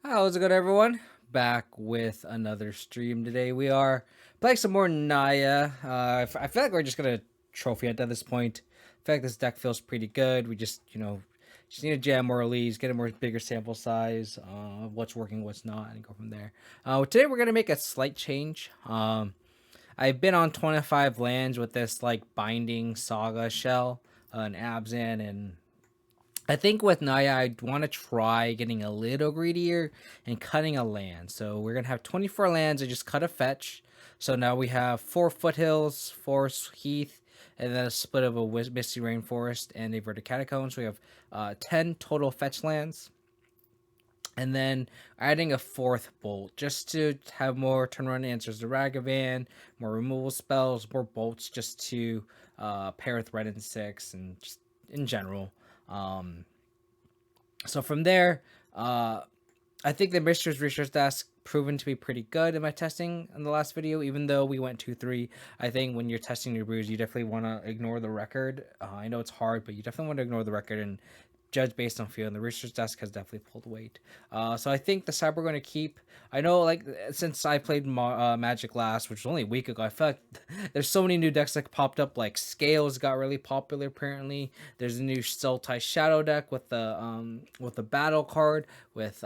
How's it going, everyone? Back with another stream today. We are playing some more Naya. I feel like we're just gonna trophy hunt at this point. I feel like this deck feels pretty good. We just need to jam more leads, get a more bigger sample size, what's working, what's not, and go from there. Today we're gonna make a slight change. I've been on 25 lands with this like binding saga shell, an Abzan, and I think with Naya, I want to try getting a little greedier and cutting a land. So we're gonna have 24 lands and just cut a fetch. So now we have 4 foothills, 4 heath, and then a split of a misty rainforest and a verdant catacomb. So we have 10 total fetch lands, and then adding a fourth bolt just to have more turnaround answers to Ragavan, more removal spells, more bolts just to pair with Wrenn and 6, and just in general. Um, so from there, uh, I think the Mistress Research Desk proven to be pretty good in my testing in the last video. Even though we went 2-3, I think when you're testing your brews, you definitely want to ignore the record. I know it's hard, but you definitely want to ignore the record and judge based on feel. And the research desk has definitely pulled weight. So I think the side we're going to keep. I know, like, since I played Magic last, which was only a week ago, I feel like there's so many new decks that popped up. Like Scales got really popular apparently. There's a new Sultai Shadow deck with the battle card with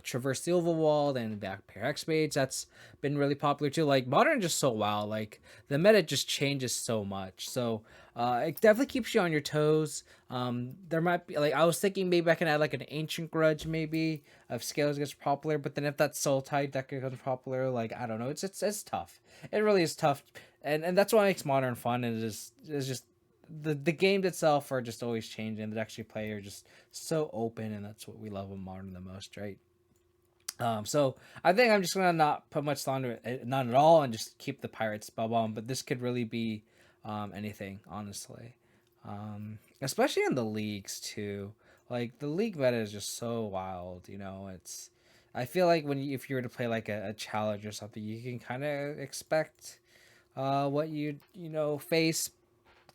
Traverse Silver Wall and Back Pair X Mage. That's been really popular too. Like Modern just so wow. Like the meta just changes so much. So it definitely keeps you on your toes. There might be like I was thinking maybe I can add like an Ancient Grudge maybe if Scales gets popular, but then if that Soul Tide deck becomes popular, like I don't know, it's tough. It really is tough, and that's what makes Modern fun. And it's just the games itself are just always changing. The decks you play are just so open, and that's what we love with Modern the most, right? So I think I'm just gonna not put much thought into it, none at all, and just keep the Pirates spellbound. But this could really be anything, honestly. Especially in the leagues too. Like the league meta is just so wild. It's. I feel like if you were to play like a challenge or something, you can kind of expect what you face,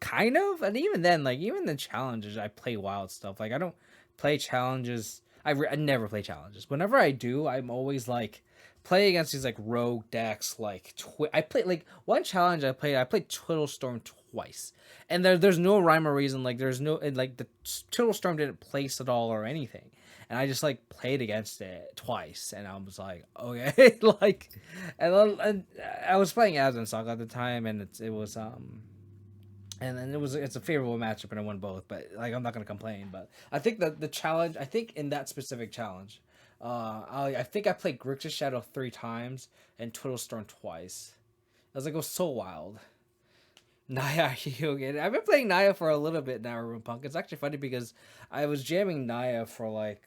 kind of. And even then, like even the challenges, I play wild stuff. Like I don't play challenges. I never play challenges. Whenever I do, I'm always like play against these like rogue decks. Like I played like one challenge I played. I played Twiddle Storm twice, and there's no rhyme or reason. Like there's no like the Twiddle Storm didn't place at all or anything. And I just like played against it twice, and I was like, okay, like, and I was playing Aslan Saga at the time, and it was and then it's a favorable matchup, and I won both. But like I'm not gonna complain. But I think that the challenge, I think in that specific challenge, I think I played Grixis Shadow 3 times and Twiddle Storm twice. It was so wild. Naya Hyuga. I've been playing Naya for a little bit now, Urban Punk. It's actually funny because I was jamming Naya for like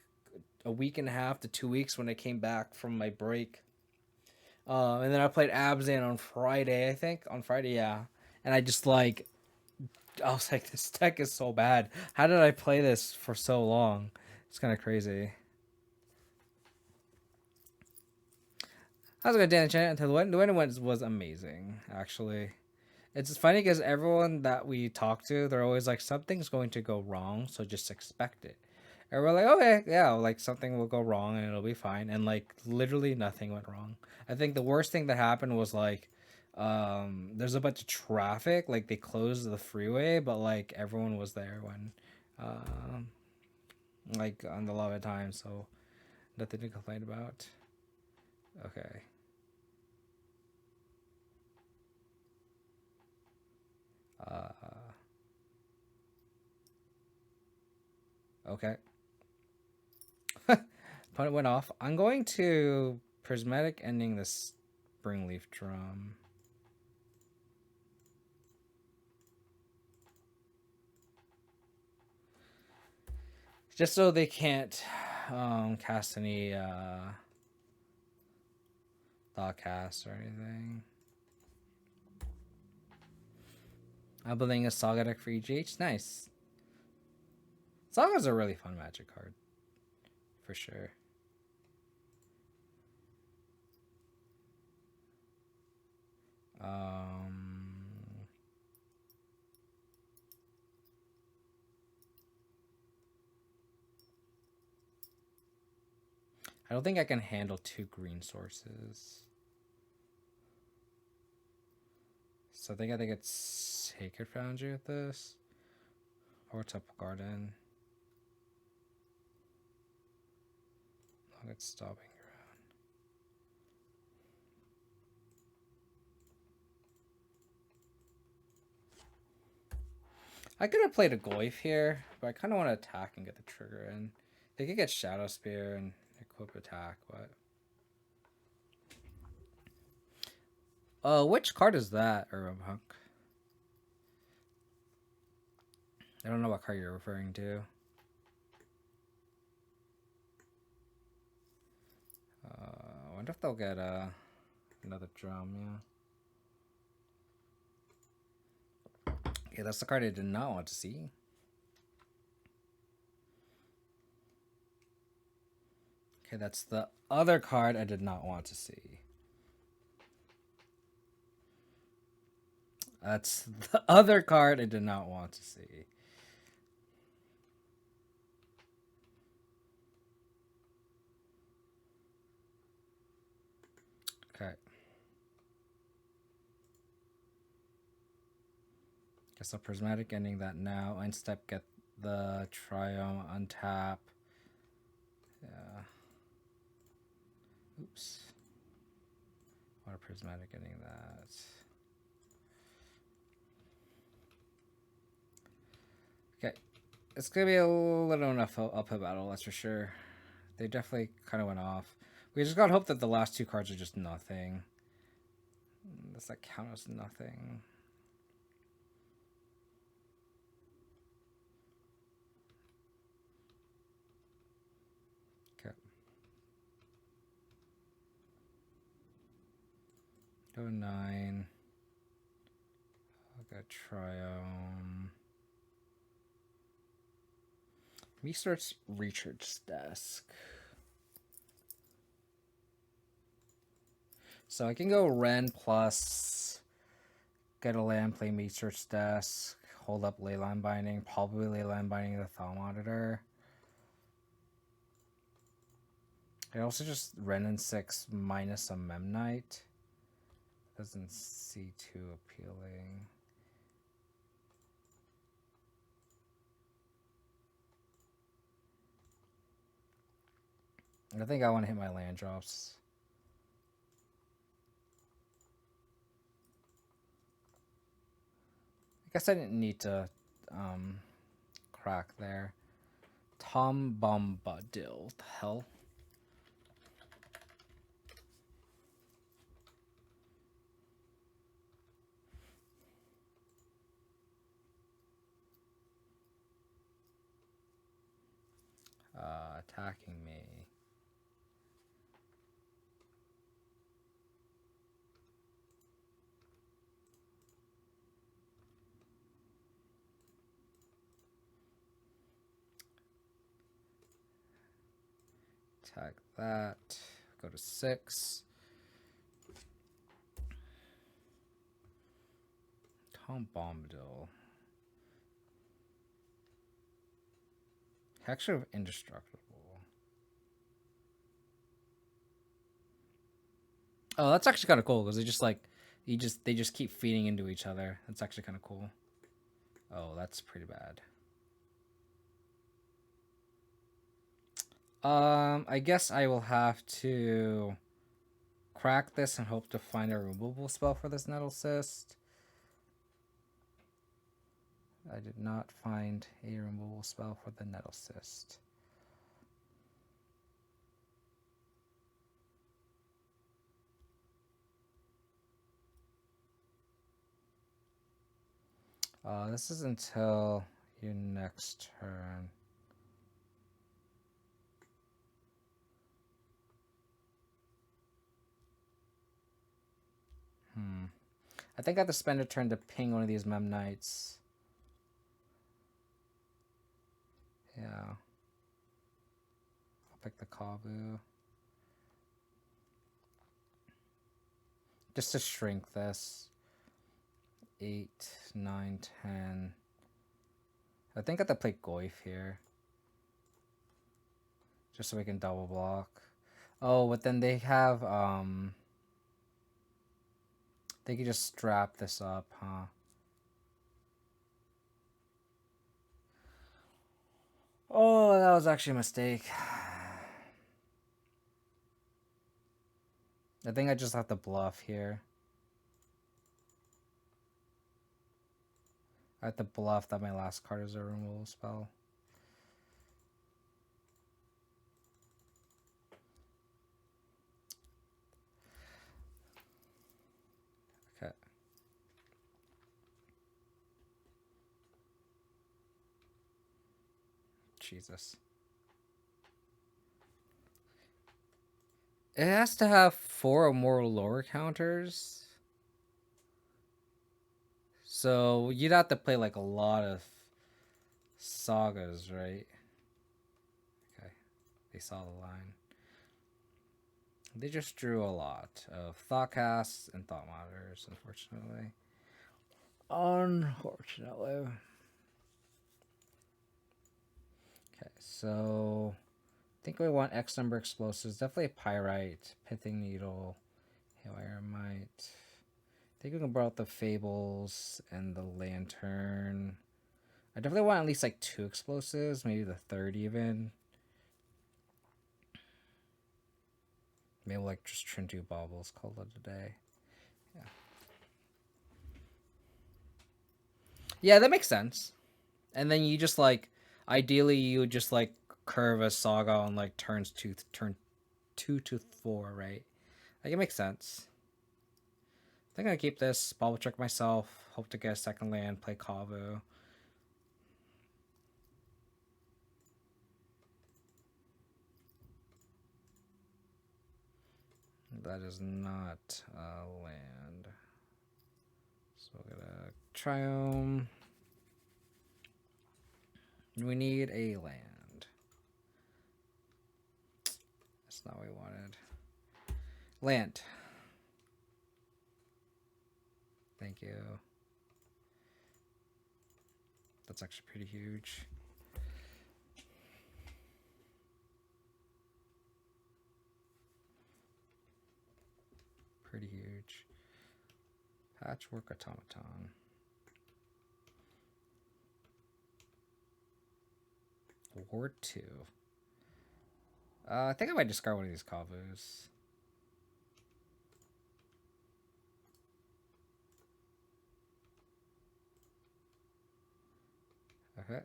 a week and a half to 2 weeks when I came back from my break. And then I played Abzan on Friday, I think. On Friday, yeah. And I was like, this deck is so bad. How did I play this for so long? It's kind of crazy. How's it going, Dan? Chan? The winning was amazing, actually. It's funny because everyone that we talk to, they're always like, something's going to go wrong, so just expect it. And we're like, okay, yeah, like something will go wrong and it'll be fine. And like literally nothing went wrong. I think the worst thing that happened was like, there's a bunch of traffic, like they closed the freeway, but like everyone was there when, um, like on the lava time, so nothing to complain about. Okay. Uh, okay. Opponent went off. I'm going to prismatic ending this springleaf drum. Just so they can't cast any thought casts or anything. I'm building a Saga deck for EGH. Nice. Saga's a really fun Magic card, for sure. Um, I don't think I can handle 2 green sources. So I think it's Sacred Foundry with this. Or Temple Garden. Look at Stomping Ground. I could have played a Gleeful here, but I kind of want to attack and get the trigger in. They could get Shadow Spear and equip attack, but... which card is that, Urban Punk? I don't know what card you're referring to. I wonder if they'll get another drum, yeah. Okay, that's the card I did not want to see. Okay, that's the other card I did not want to see. That's the other card I did not want to see. Okay. Guess a Prismatic ending that now. End step, get the Triumph, untap. Yeah. Oops. What a Prismatic ending that. Okay. It's going to be a little enough uphill battle, that's for sure. They definitely kind of went off. We just got to hope that the last 2 cards are just nothing. Does that count as nothing? Okay. Go 9. I'll go Triumph. Research Richard's desk. So I can go Wrenn plus get a land, play Research desk, hold up Leyline Binding, probably Leyline Binding the Thumb Auditor. I also just Wrenn in 6 minus a Memnite. Doesn't seem too appealing. I think I want to hit my land drops. I guess I didn't need to crack there. Tom Bombadil. What the hell? Attacking me. Attack that. Go to 6. Tom Bombadil. Hexer of Indestructible. Oh, that's actually kind of cool because they just like they just keep feeding into each other. That's actually kind of cool. Oh, that's pretty bad. I guess I will have to crack this and hope to find a removal spell for this Nettle Cyst. I did not find a removal spell for the Nettle Cyst. This is until your next turn. I think I have to spend a turn to ping one of these Memnites. Yeah. I'll pick the Kavu. Just to shrink this. 8, 9, 10. I think I have to play Goif here. Just so we can double block. Oh, but then they have they could just strap this up, huh? Oh, that was actually a mistake. I think I just have to bluff here. I have to bluff that my last card is a removal spell. Okay. Jesus. It has to have 4 or more lower counters. So you'd have to play like a lot of sagas, right? Okay. They saw the line. They just drew a lot of Thoughtcasts and Thought Monitors, unfortunately. Unfortunately. Okay, so I think we want X number explosives. Definitely a Pyrite, Pithing Needle, Hailiremite. I think we can borrow out the Fables and the Lantern. I definitely want at least like 2 explosives, maybe the third even. Maybe we'll like just trim 2 baubles, call it a day. Yeah. Yeah, that makes sense. And then you just like, ideally you would just like curve a saga on like turn 2 to 4, right? Like it makes sense. I think I'm gonna keep this, bubble check myself, hope to get a second land, play Kavu. That is not a land. So we're gonna Triome. We need a land. That's not what we wanted. Land. Thank you. That's actually pretty huge. Pretty huge. Patchwork Automaton. Ward 2. I think I might discard one of these Kavus. Okay. I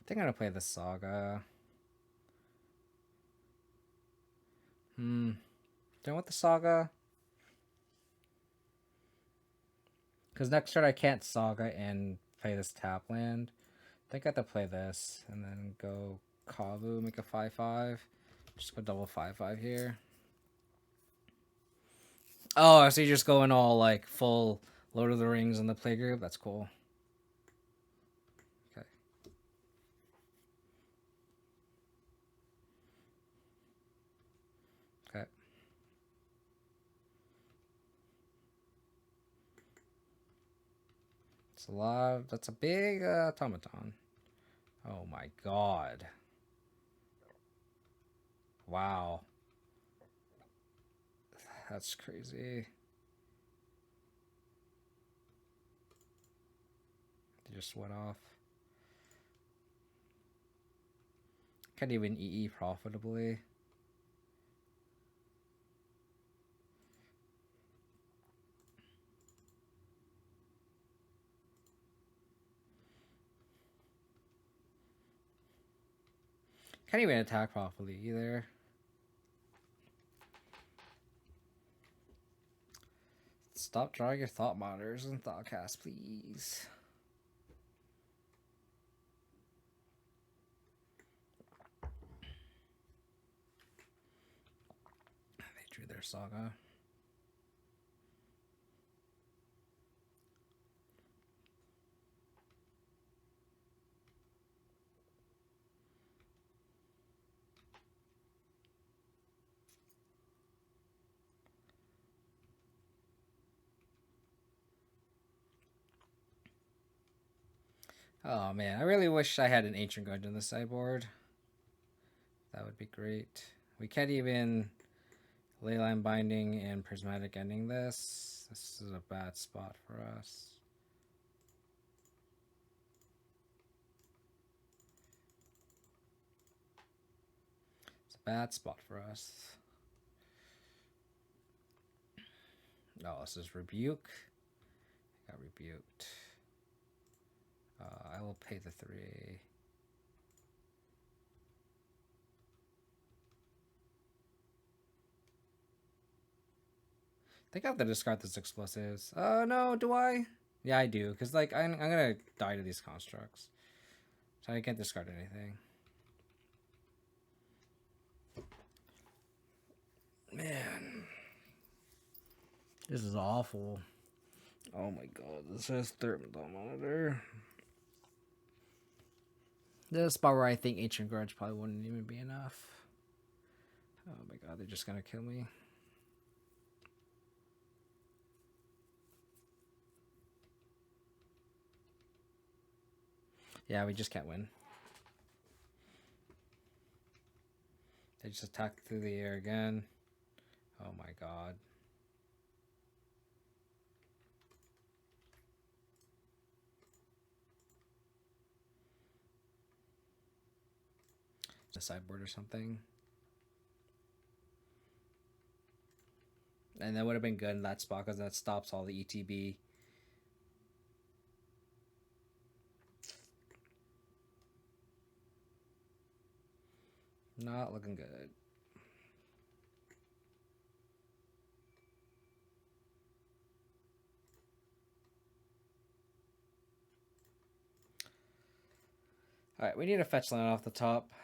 think I'm gonna play the Saga. Do I want the Saga? Because next turn I can't Saga and play this tap land. I think I have to play this and then go Kavu, make a 5/5. Just go double 5/5 here. Oh, so you're just going all like full Lord of the Rings in the playgroup? That's cool. Okay. Okay. It's a lot. That's a big automaton. Oh my god. Wow. That's crazy. They just went off. Can't even EE profitably. Can't even attack properly either. Stop drawing your thought monitors and thoughtcast, please. They drew their Saga. Oh man, I really wish I had an Ancient Grudge on the sideboard. That would be great. We can't even Leyline Binding and Prismatic Ending this. This is a bad spot for us. It's a bad spot for us. Oh, this is Rebuke. Got rebuked. I will pay the 3. I think I have to discard this explosives. No, do I? Yeah, I do. Because, like, I'm going to die to these constructs. So I can't discard anything. Man. This is awful. Oh my god, this has Thermal Monitor. This is a spot where I think Ancient Grudge probably wouldn't even be enough. Oh my god, they're just gonna kill me. Yeah, we just can't win. They just attack through the air again. Oh my god. A sideboard or something. And that would have been good in that spot because that stops all the ETB. Not looking good. Alright, we need a fetch land off the top.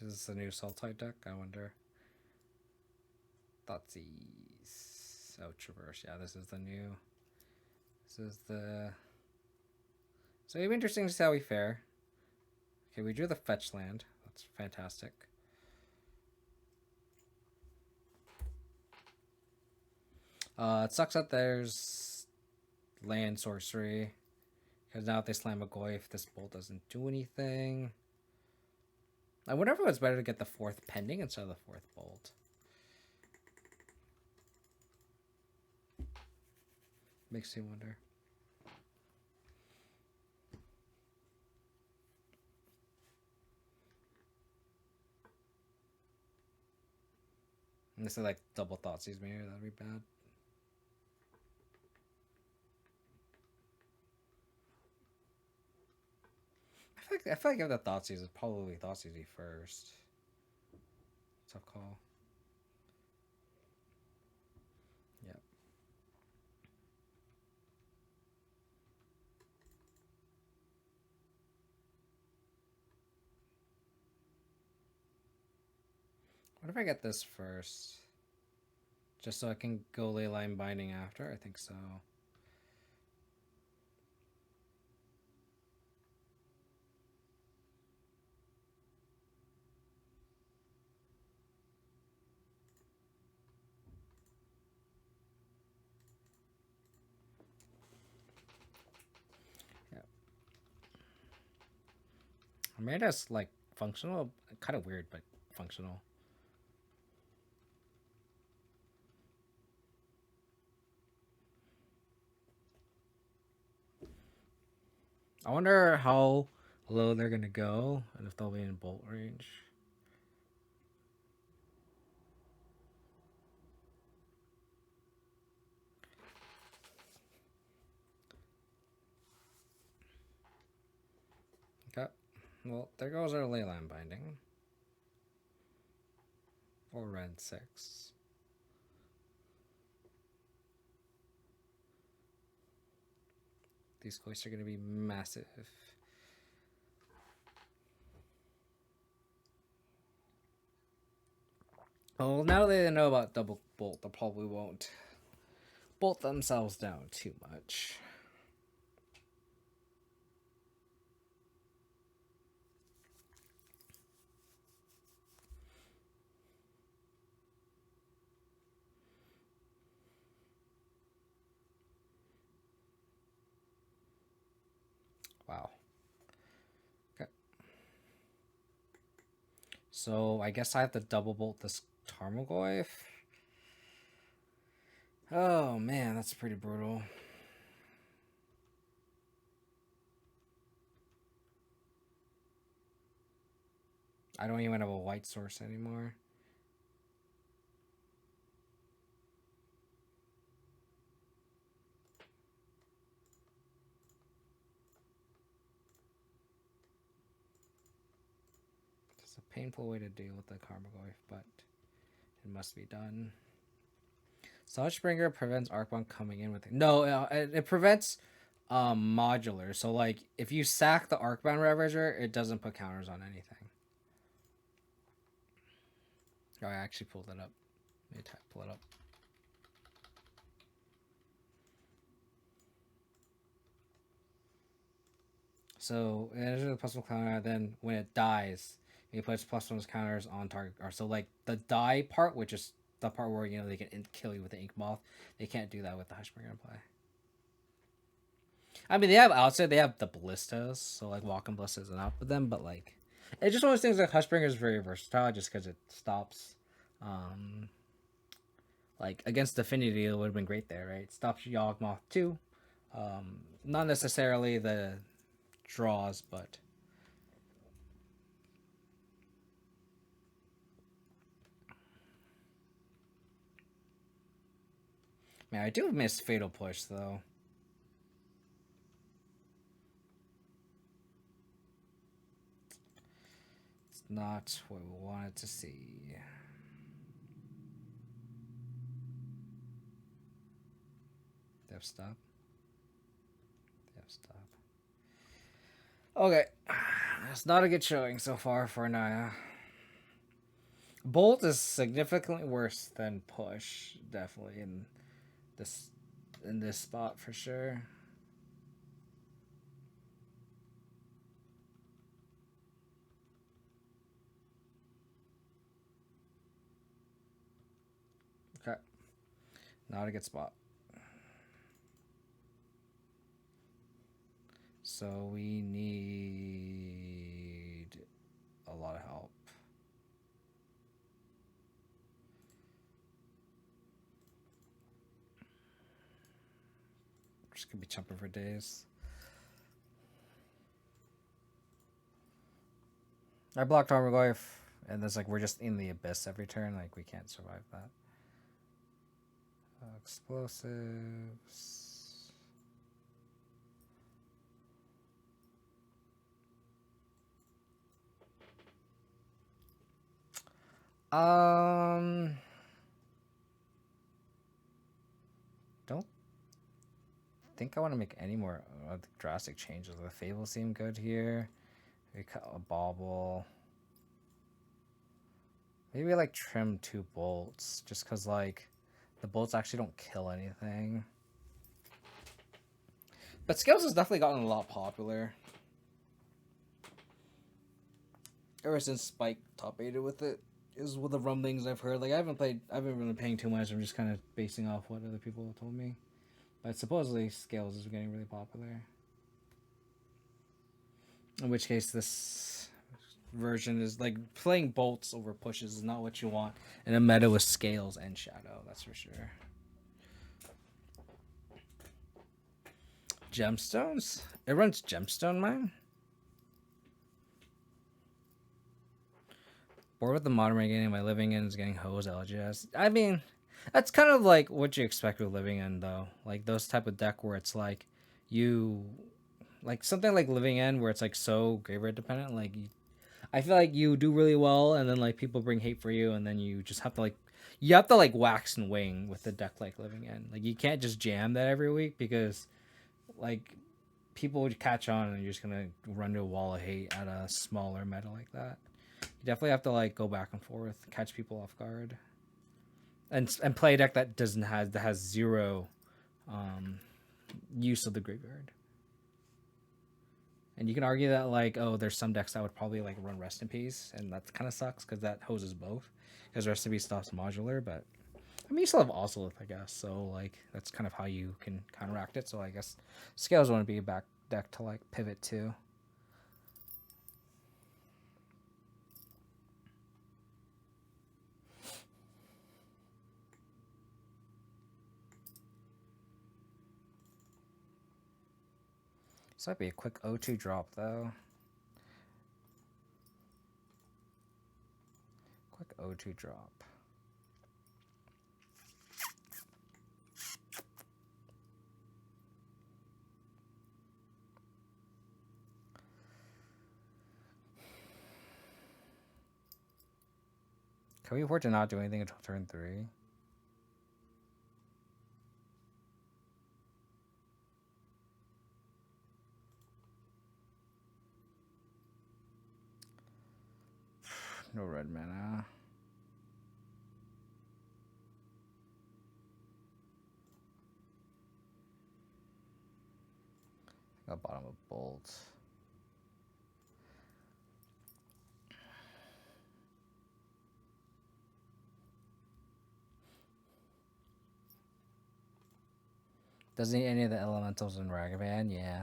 Is this the new Sultai deck? I wonder. Thoughtseize. Oh, Traverse. Yeah, this is the new. This is the. So it'll be interesting to see how we fare. Okay, we drew the fetch land. That's fantastic. It sucks that there's land sorcery. Because now if they slam a Goyf, this bolt doesn't do anything. I wonder if it was better to get the 4th pending instead of the 4th bolt. Makes me wonder. And this is like double Thoughtseize me here, that'd be bad. I feel like if the Thoughtseize is probably Thoughtseize first. Tough call. Yep. What if I get this first? Just so I can go Leyline Binding after? I think so. Yeah. I made us like functional, kind of weird, but functional. I wonder how low they're gonna go and if they'll be in bolt range. Okay. Well, there goes our Leyline Binding. Or Wrenn 6. These quests are going to be massive. Well, now that they know about double bolt, they probably won't bolt themselves down too much. So I guess I have to double bolt this Tarmogoyf. Oh man, that's pretty brutal. I don't even have a white source anymore. It's a painful way to deal with the Tarmogoyf, but it must be done. Sbringer prevents Arcbomb coming in with it. No, it prevents modular. So like if you sack the Arcbound Ravager, it doesn't put counters on anything. Oh, I actually pulled it up. Let me pull it up. So it enters the +1 counter, then when it dies, it puts +1 counters on target. Or so like the die part, which is the part where they can kill you with the Ink Moth, they can't do that with the Hushbringer in play. I mean, they have outside, they have the ballistas, so like walking ballistas and out with them, but like it's just one of those things like Hushbringer is very versatile just because it stops. Like against Affinity, it would have been great there, right? It stops Yawgmoth too. Not necessarily the draws, but man, I do miss Fatal Push though. It's not what we wanted to see. Death stop. Death stop. Okay, it's not a good showing so far for Naya. Bolt is significantly worse than Push, definitely in this spot for sure. Okay, not a good spot. So we need a lot of help. Just gonna be jumping for days. I blocked Tarmogoyf, and there's like we're just in the abyss every turn. Like we can't survive that. Explosives. Don't think I want to make any more drastic changes. The Fable seem good here. We cut a Bauble. Maybe like trim 2 bolts, just because like the bolts actually don't kill anything. But Scales has definitely gotten a lot popular ever since Spike top 8'd with it. Is with the rumblings I've heard. Like I haven't really paying too much. I'm just kind of basing off what other people have told me. But supposedly Scales is getting really popular. In which case this version is like playing bolts over pushes is not what you want in a meta with Scales and Shadow, that's for sure. Gemstones? It runs Gemstone Mine? Bored with the modern game my living in is getting hosed LGS. I mean, that's kind of like what you expect with living in though. Like those type of deck where it's like you like something like living in where it's like so graveyard dependent. Like I feel like you do really well and then like people bring hate for you and then you just have to like wax and wing with the deck like living in. Like you can't just jam that every week because like people would catch on and you're just gonna run to a wall of hate at a smaller meta like that. You definitely have to like go back and forth, catch people off guard, and play a deck that has zero use of the graveyard. And you can argue that like, oh, there's some decks that would probably like run Rest in Peace, and that kind of sucks because that hoses both. Because Rest in Peace stops modular, but I mean you still have Oscillith, I guess. So like that's kind of how you can counteract it. So I guess Scales want to be a back deck to like pivot to. This might be a quick O2 drop, though. Quick O2 drop. Can we afford to not do anything until turn 3? No red mana. I'll bottom of bolt. Doesn't need any of the elementals in Ragavan? Yeah.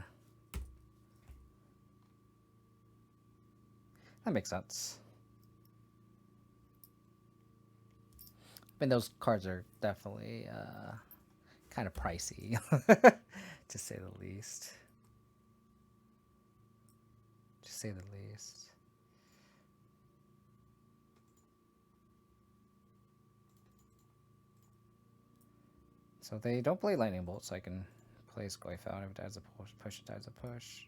That makes sense. I mean, those cards are definitely kind of pricey, to say the least. To say the least. So they don't play Lightning Bolt, so I can play Gleeful out if it dies a push, it dies a push.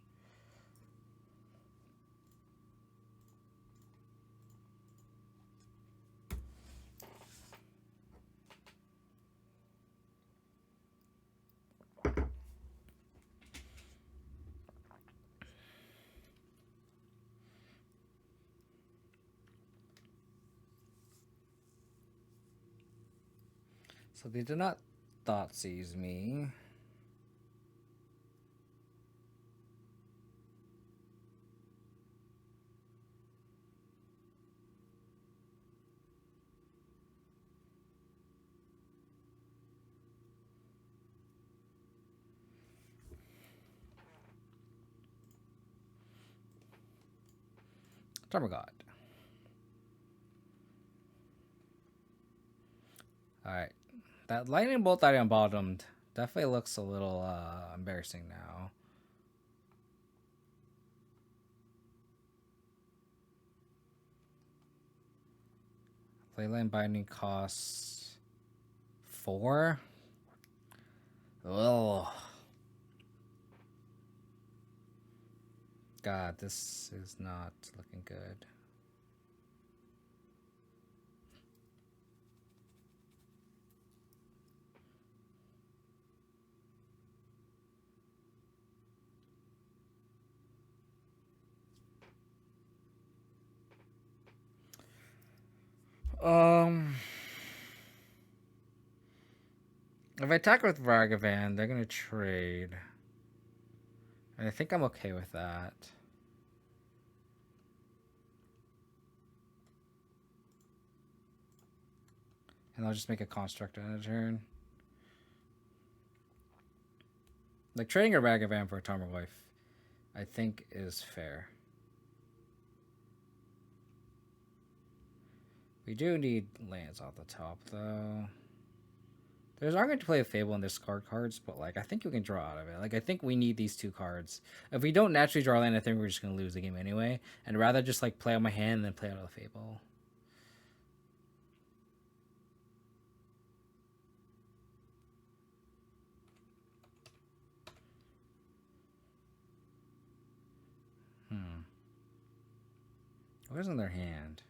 So they did not Thoughtseize me. Tarmogoyf. Alright. That lightning bolt that I unbottomed definitely looks a little embarrassing now. Playline binding costs 4. Oh. God, this is not looking good. If I attack with Ragavan, they're gonna trade. And I think I'm okay with that. And I'll just make a construct on a turn. Like trading a Ragavan for a Tarmogoyf, I think is fair. We do need lands off the top, though. There's argument to play a Fable and discard cards, but like I think we can draw out of it. Like I think we need these 2 cards. If we don't naturally draw land, I think we're just gonna lose the game anyway. And rather just like play out my hand than play out of the Fable. What's in their hand?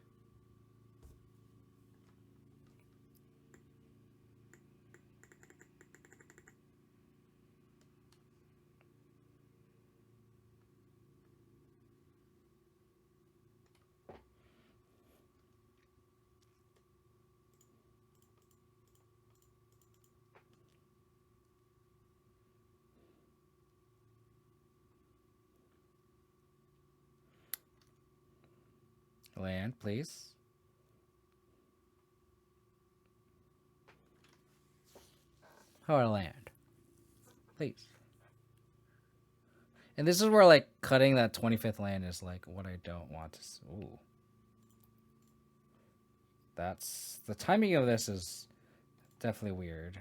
Land, please. How about a land? Please. And this is where like cutting that 25th land is like what I don't want to. Ooh. That's the timing of this is definitely weird.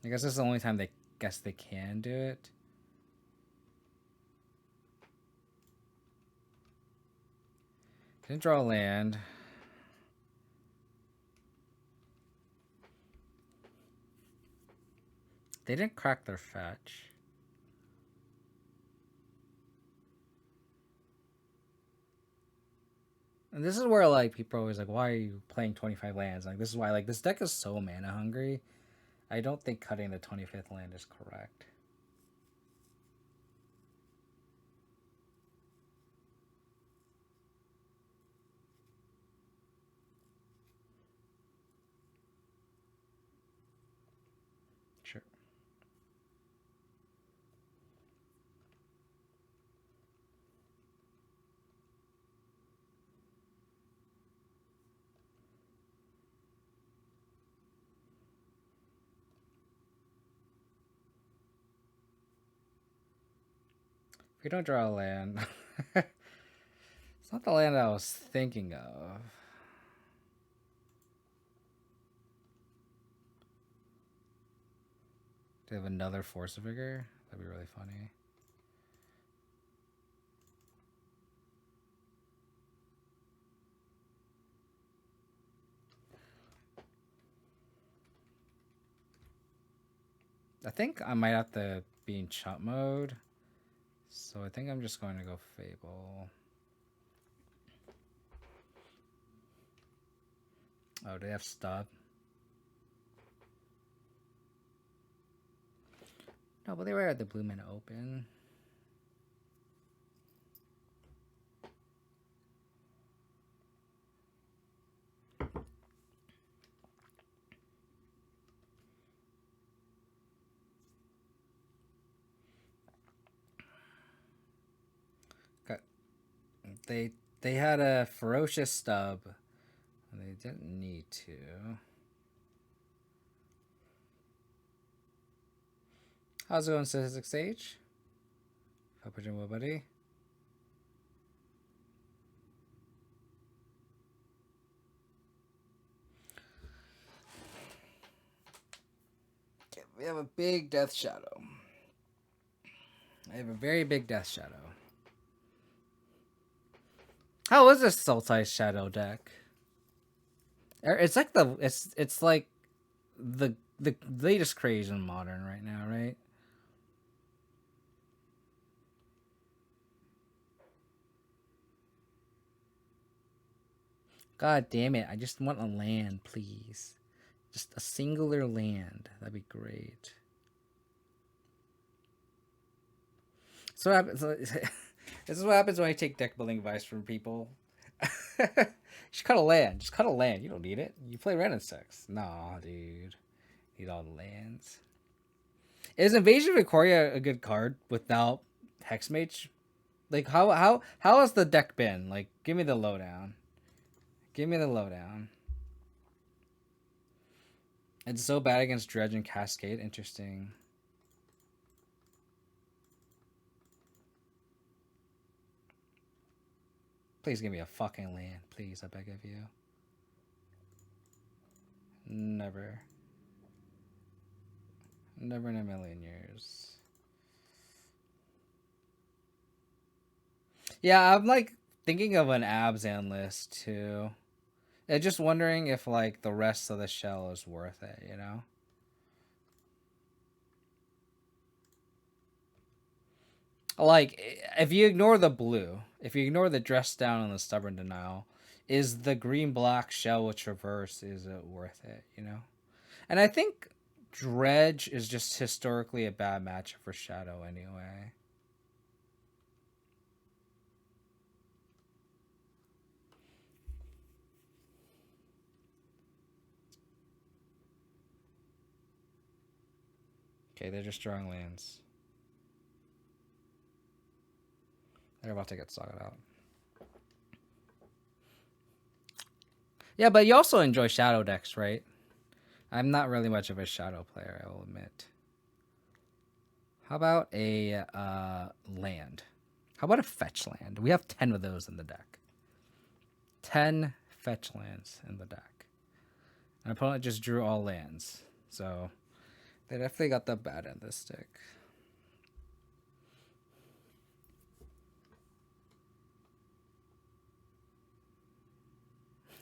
I guess this is the only time they can do it. Didn't draw a land. They didn't crack their fetch. And this is where like people are always like, why are you playing 25 lands? Like this is why like this deck is so mana hungry. I don't think cutting the 25th land is correct. Sure. If you don't draw a land, it's not the land I was thinking of. Do they have another Force Vigor? That'd be really funny. I think I might have to be in chop mode. So I think I'm just going to go Fable. Oh, do they have stub? No, but they were at the blue mana open. Got they had a ferocious stub. And they didn't need to. How's it going, Statistic Sage? Hope you're doing well, buddy. Okay, we have a big Death Shadow. I have a very big Death Shadow. How is this Sultai Shadow deck? It's like it's like the latest craze in Modern right now, right? God damn it! I just want a land, please. Just a singular land. That'd be great. So this is what happens when I take deck building advice from people. Just cut a land. Just cut a land. You don't need it. You play Wrenn and 6. Nah, dude. Need all the lands. Is Invasion of Ikoria a good card without Hexmage? Like how has the deck been? Like, give me the lowdown. Give me the lowdown. It's so bad against Dredge and Cascade. Interesting. Please give me a fucking land. Please, I beg of you. Never. Never in a million years. Yeah, I'm like thinking of an Abzan list too. And just wondering if like the rest of the shell is worth it, you know? Like, if you ignore the blue, if you ignore the dress down and the stubborn denial, is the green black shell with traverse, is it worth it, you know? And I think Dredge is just historically a bad matchup for Shadow anyway. Okay, they're just drawing lands. They're about to get Saga out. Yeah, but you also enjoy Shadow decks, right? I'm not really much of a Shadow player, I will admit. How about a land? How about a fetch land? We have 10 of those in the deck. 10 fetch lands in the deck. An opponent just drew all lands. So They definitely got the bad end of the stick.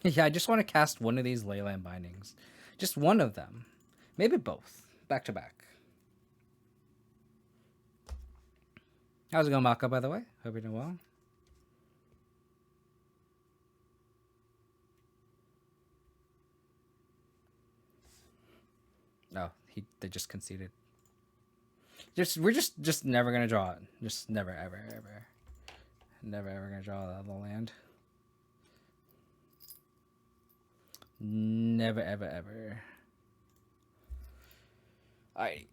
Yeah, I just want to cast one of these Leyland Bindings. Just one of them. Maybe both. Back to back. How's it going, Maka, by the way? Hope you're doing well. No, they just conceded. We're just never gonna draw it. Just never ever ever. Never ever gonna draw the land. Never ever ever. Alright.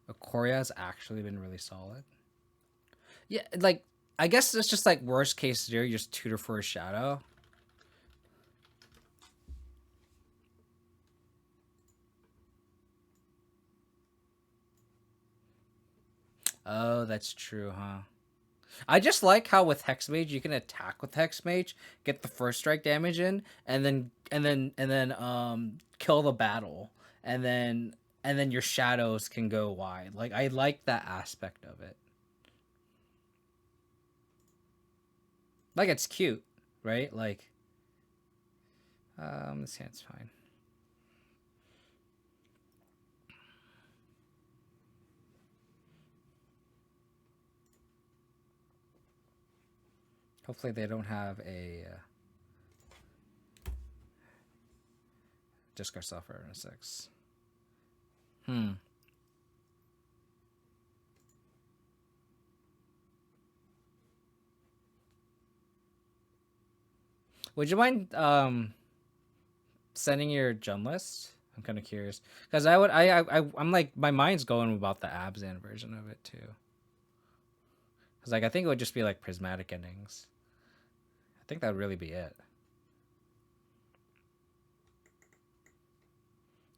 Ikoria has actually been really solid. Yeah, like I guess it's just like worst case scenario, you just tutor for a shadow. Oh, that's true, huh? I just like how with Hex Mage you can attack with Hex Mage, get the first strike damage in, and then kill the battle, and then your shadows can go wide. Like I like that aspect of it. Like it's cute, right? Like this hand's fine. Hopefully they don't have a discard software in a 6. Would you mind sending your Jun list? I'm kind of curious because I'm like my mind's going about the Abzan version of it too. Because like I think it would just be like prismatic endings. I think that would really be it.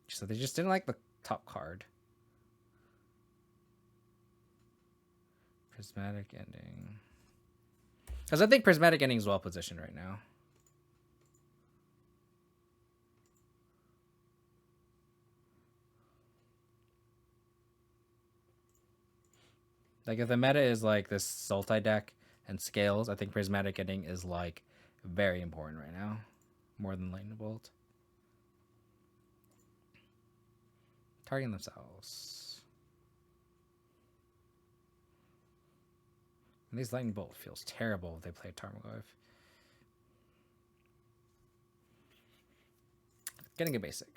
So they just didn't like the top card. Prismatic ending. Because I think prismatic ending is well positioned right now. Like if the meta is like this Sultai deck and scales, I think prismatic ending is like very important right now, more than lightning bolt. Targeting themselves. And these lightning bolt feels terrible if they play Tarmogoyf. Getting a basic.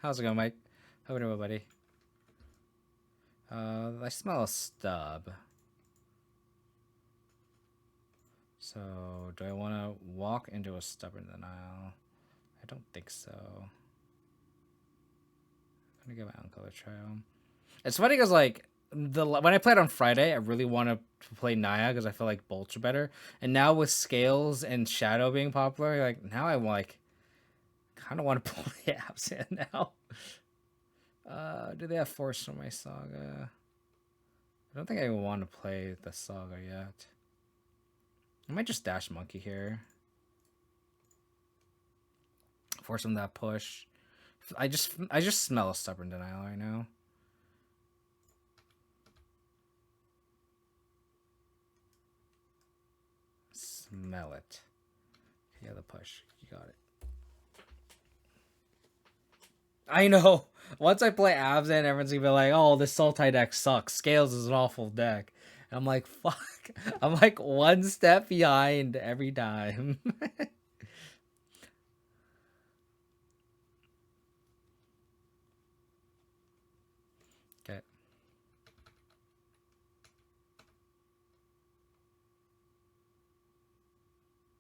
How's it going, Mike? How are you doing, buddy? I smell a stub. So, do I want to walk into a stubborn denial? I don't think so. I'm gonna give my uncle a try. It's funny because like when I played on Friday, I really wanted to play Naya because I feel like bolts are better. And now with scales and shadow being popular, like now I like kind of want to play Absent now. Do they have Force for my Saga? I don't think I want to play the Saga yet. I might just dash Monkey here. Force him that push. I just smell a stubborn denial right now. Smell it. Yeah, the push. You got it. I know. Once I play Abzan, everyone's gonna be like, "Oh, this Sultai deck sucks. Scales is an awful deck." And I'm like, "Fuck." I'm like one step behind every time. Okay.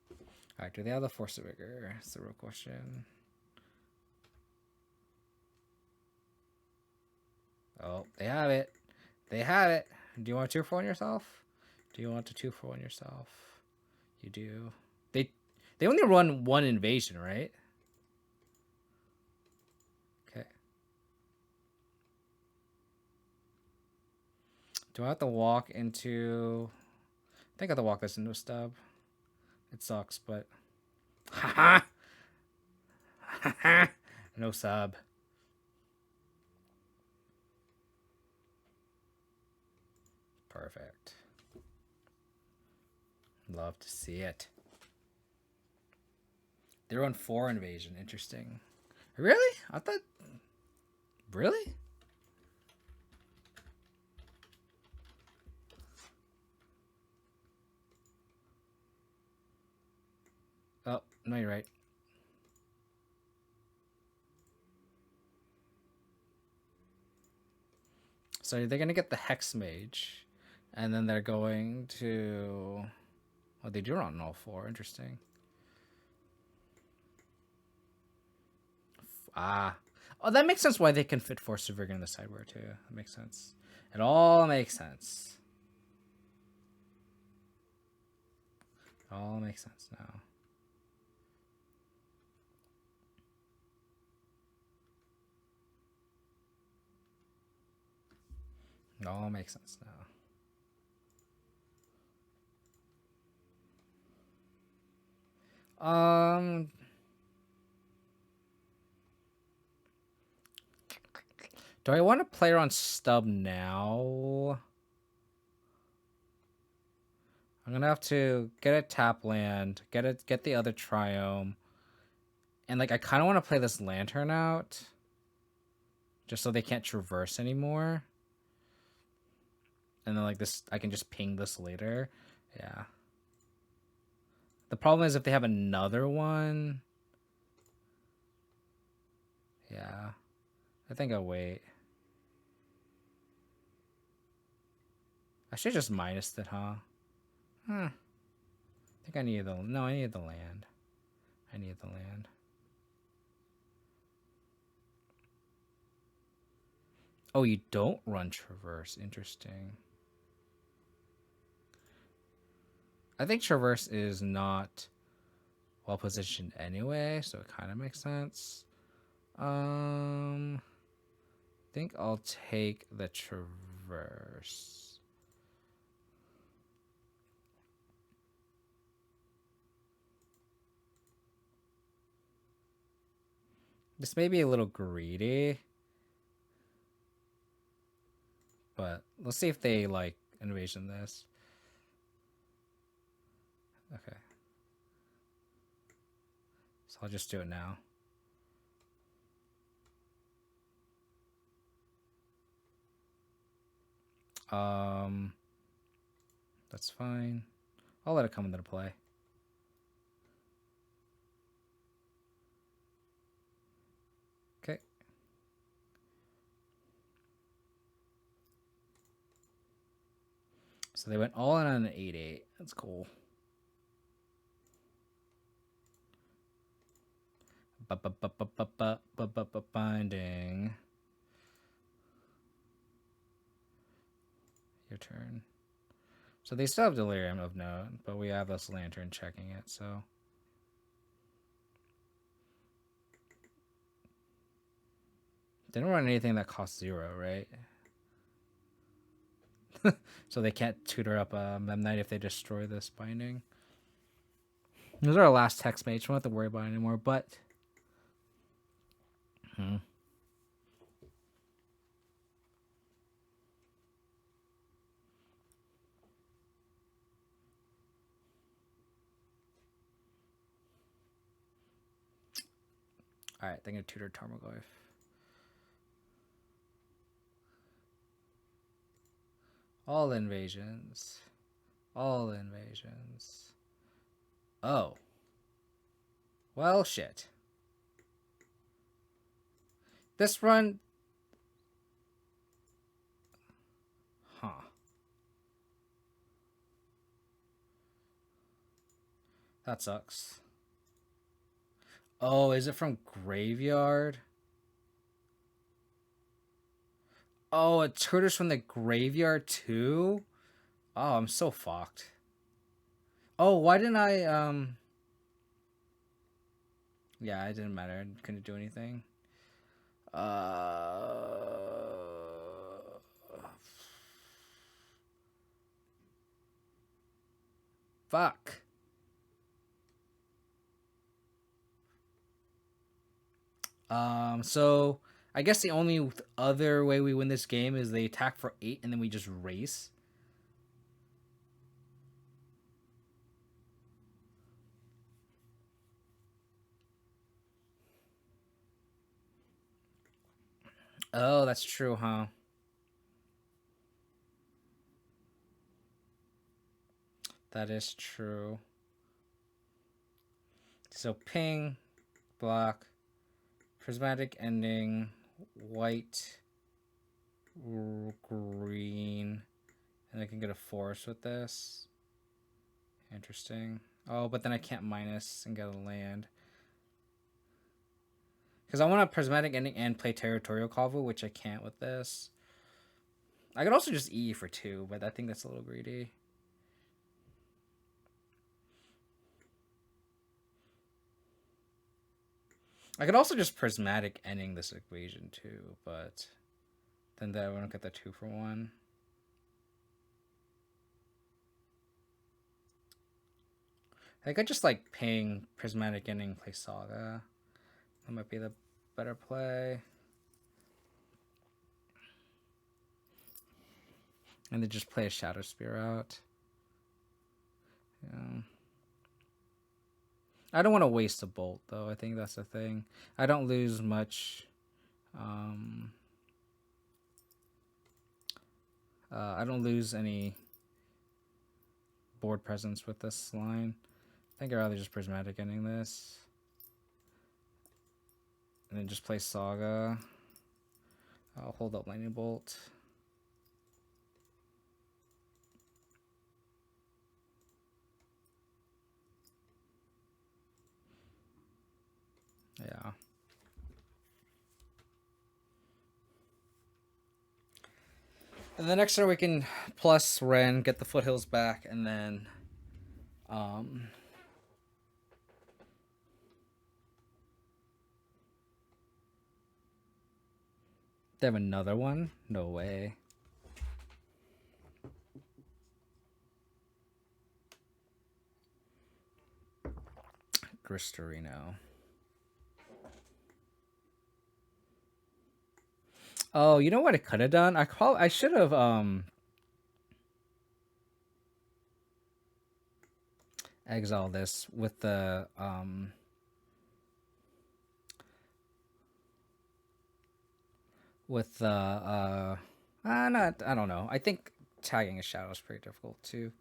All right. Do they have the Force of Vigor? That's the real question. Oh, they have it. They have it. Do you want to 2-for-1 yourself? Do you want to 2-for-1 yourself? You do. They only run one invasion, right? Okay. Do I have to walk into? think I have to walk this into a stub. It sucks, but haha, no sub. Perfect. Love to see it. They're on 4 invasion. Interesting. Really? I thought. Really? Oh, no, you're right. So they're going to get the Hex Mage. And then they're going to... Oh, they do run all 4. Interesting. Ah. Oh, that makes sense why they can fit Force of Vigor in the sideboard, too. That makes sense. It all makes sense. It all makes sense now. It all makes sense now. Do I want to play her on stub now? I'm gonna have to get a tap land, get the other Triome, and like I kind of want to play this Lantern out, just so they can't traverse anymore. And then like this, I can just ping this later. Yeah. The problem is if they have another one. Yeah. I think I'll wait. I should just minus it, huh? I think I need the... No, I need the land. I need the land. Oh, you don't run Traverse. Interesting. I think Traverse is not well positioned anyway, so it kind of makes sense. I think I'll take the Traverse. This may be a little greedy, but let's see if they like invasion this. Okay. So I'll just do it now. That's fine. I'll let it come into play. Okay. So they went all in on an 8/8. That's cool. Binding. Your turn. So they still have Delirium of note, but we have this Lantern checking it, so. They don't run anything that costs 0, right? So they can't tutor up a Memnite if they destroy this binding. Those are our last text mates. We don't have to worry about it anymore, but... Alright, they're going to tutor Tarmogoyf. All invasions. All invasions. Oh. Well, shit. This run... Huh. That sucks. Oh, is it from Graveyard? Oh, it tutors from the Graveyard too? Oh, I'm so fucked. Oh, why didn't I, Yeah, it didn't matter. I couldn't do anything. Fuck. So I guess the only other way we win this game is they attack for 8 and then we just race. Oh, that's true, huh? That is true. So ping, block, prismatic ending, white, green, and I can get a forest with this. Interesting. Oh, but then I can't minus and get a land. Because I want a prismatic ending and play territorial Kavu, which I can't with this. I could also just E for 2, but I think that's a little greedy. I could also just prismatic ending this equation too, but then that I won't get the 2 for 1. I could just like ping prismatic ending, play Saga. That might be the better play. And then just play a Shadow Spear out. Yeah. I don't want to waste a bolt though. I think that's the thing. I don't lose much. I don't lose any board presence with this line. I think I'd rather just prismatic ending this. And then just play Saga. I'll hold up Lightning Bolt. Yeah. And the next turn we can plus Wrenn, get the foothills back, and then they have another one? No way. Gristorino. Oh, you know what I could have done? I should have exiled this with the not, I don't know. I think tagging a shadow is pretty difficult too.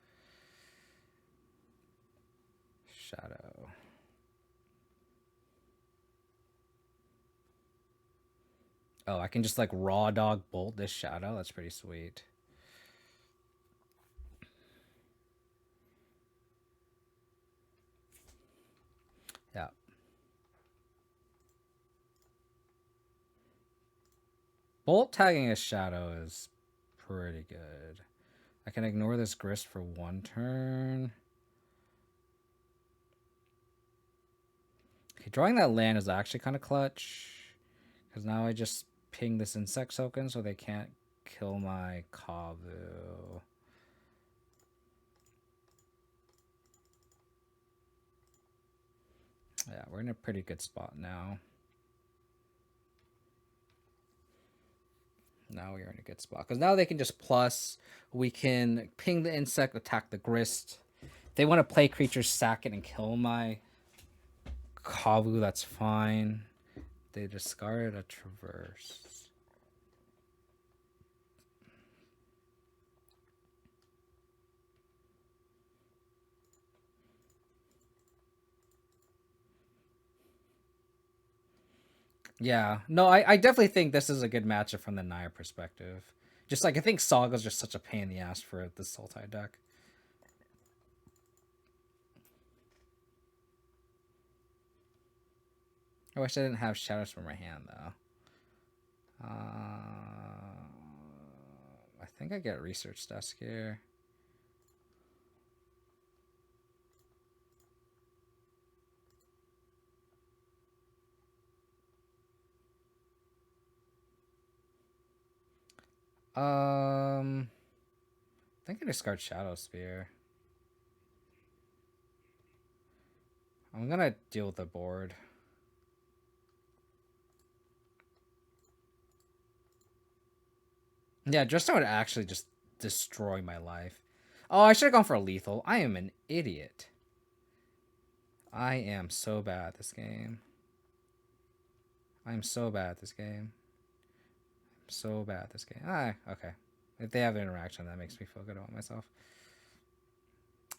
Shadow. Oh, I can just like raw dog bolt this shadow. That's pretty sweet. Yeah. Bolt tagging a shadow is pretty good. I can ignore this grist for 1 turn. Okay, drawing that land is actually kind of clutch. Because now I just ping this insect token so they can't kill my Kavu. Yeah, we're in a pretty good spot now. Now we are in a good spot. Because now they can just plus. We can ping the insect, attack the grist. If they want to play creatures, sack it and kill my Kavu, that's fine. They discard a traverse. Yeah, no, I definitely think this is a good matchup from the Naya perspective. Just like I think Saga's just such a pain in the ass for the Sultai deck. I wish I didn't have shadows for my hand though. I think I get research desk here. I think I discard Shadow Spear. I'm gonna deal with the board. Yeah, Dresden would actually just destroy my life. Oh, I should have gone for a lethal. I am an idiot. I am so bad at this game. I'm so bad at this game. I'm so bad at this game. Ah, okay. If they have an interaction, that makes me feel good about myself.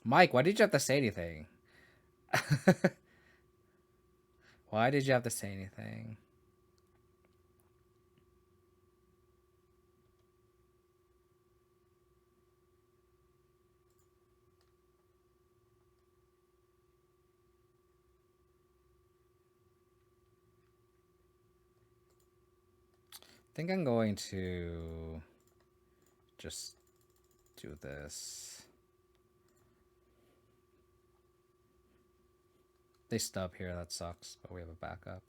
Mike, why did you have to say anything? Why did you have to say anything? I think I'm going to just do this. They stub here, that sucks, but we have a backup.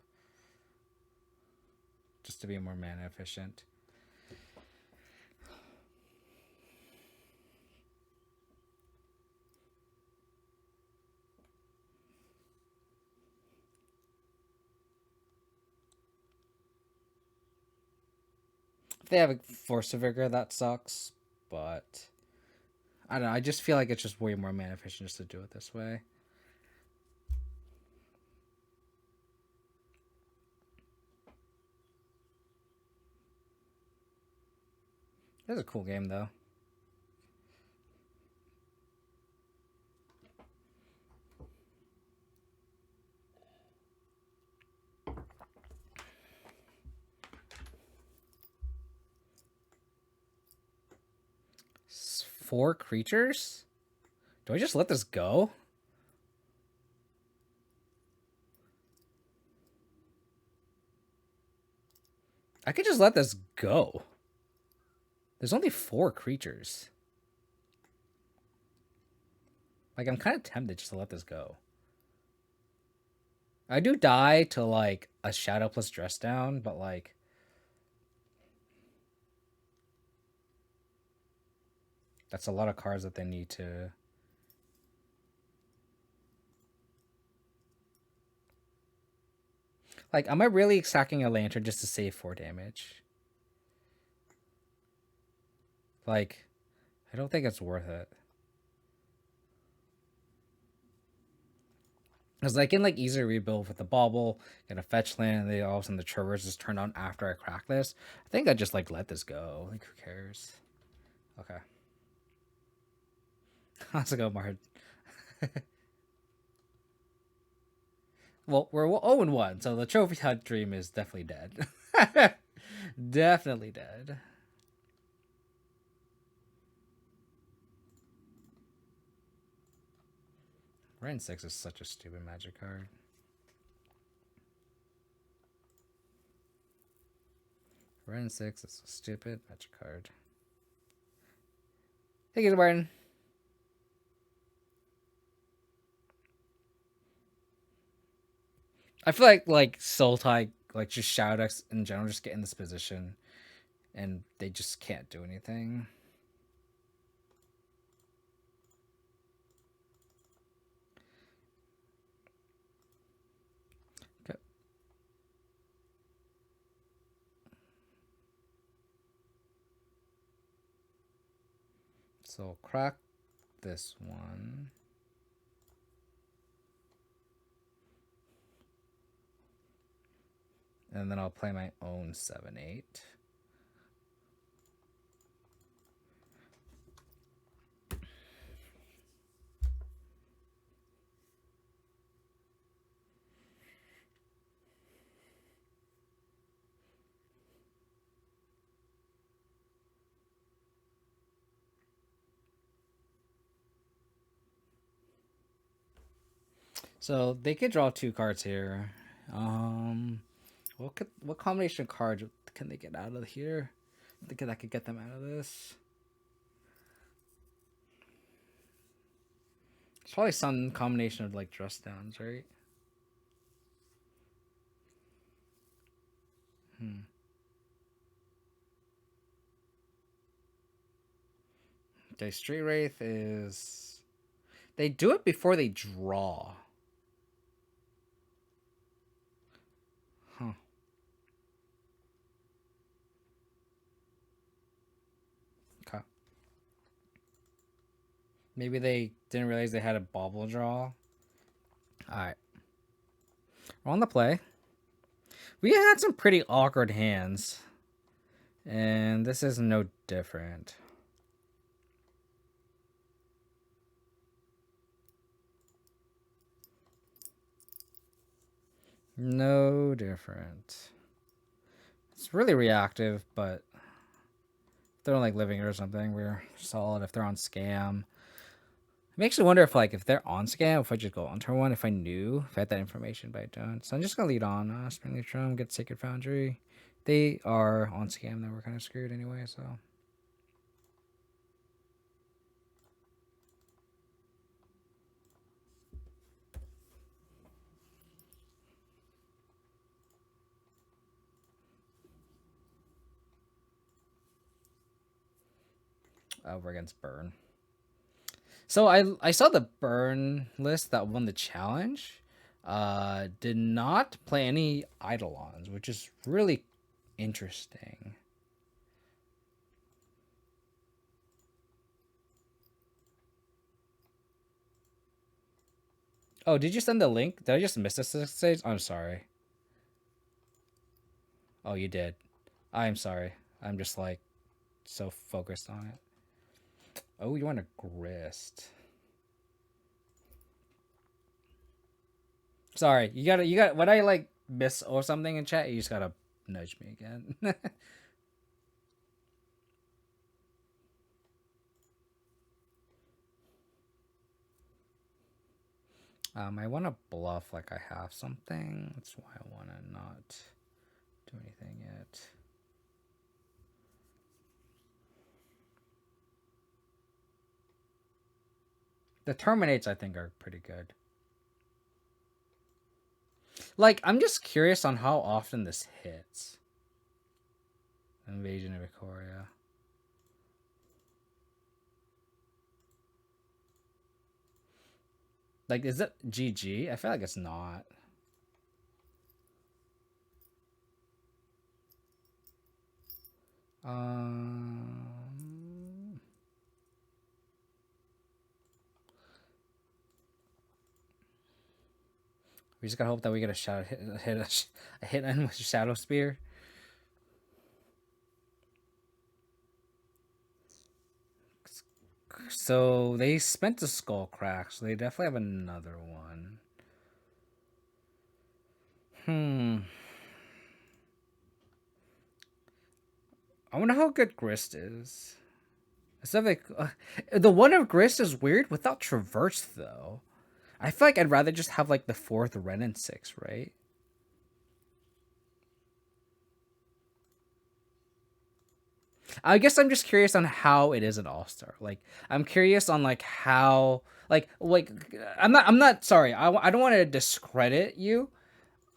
Just to be more mana efficient. If they have a Force of Vigor, that sucks, but I don't know, I just feel like it's just way more mana efficient just to do it this way. This is a cool game, though. It's 4 creatures? Do I just let this go? I could just let this go. There's only 4 creatures. Like, I'm kind of tempted just to let this go. I do die to, like, a Shadow plus Dress Down, but, like... That's a lot of cards that they need to... Like, am I really sacking a Lantern just to save 4 damage? Like, I don't think it's worth it. Because I can, like, easily rebuild with the Bauble, get a fetch land, and then all of a sudden the Traverse is turned on after I crack this. I think I just, like, let this go. Like, who cares? Okay. How's it go, Martin? Well, we're 0-1, so the trophy hunt dream is definitely dead. Definitely dead. Wrenn 6 is such a stupid magic card. Wrenn 6 is a stupid magic card. Thank you, Martin. I feel like Sultai, like just Shadow decks in general, just get in this position, and they just can't do anything. Okay. So crack this one. And then I'll play my own 7/8. So they could draw 2 cards here. What combination of cards can they get out of here? I think I could get them out of this. It's probably some combination of like dress downs, right? Okay, Street Wraith is... They do it before they draw. Maybe they didn't realize they had a bobble draw. Alright. We're on the play. We had some pretty awkward hands. And this is no different. No different. It's really reactive, but if they're on like living or something, we're solid. If they're on scam, it makes me wonder if they're on scam, if I just go on turn one, if I had that information, but I don't. So I'm just gonna lead on. Spring Leaf Drum, get Sacred Foundry. They are on scam, then we're kind of screwed anyway. So. We're against Burn. So I saw the Burn list that won the challenge. Did not play any Eidolons, which is really interesting. Oh, did you send the link? Did I just miss this stage? I'm sorry. Oh, you did. I'm sorry. I'm just like so focused on it. Oh, you want a grist. Sorry, you got when I like miss or something in chat, you just gotta nudge me again. I want to bluff like I have something. That's why I want to not do anything yet. The terminates I think are pretty good. Like, I'm just curious on how often this hits. Invasion of Ikoria. Like, is it GG? I feel like it's not. We just gotta hope that we get a hit in with Shadow Spear. So they spent the skull crack, so they definitely have another one. I wonder how good Grist is. The one of Grist is weird without Traverse though. I feel like I'd rather just have like the fourth Wrenn and 6, right? I guess I'm just curious on how it is an all-star. Like I'm curious on like how like I'm not sorry. I don't want to discredit you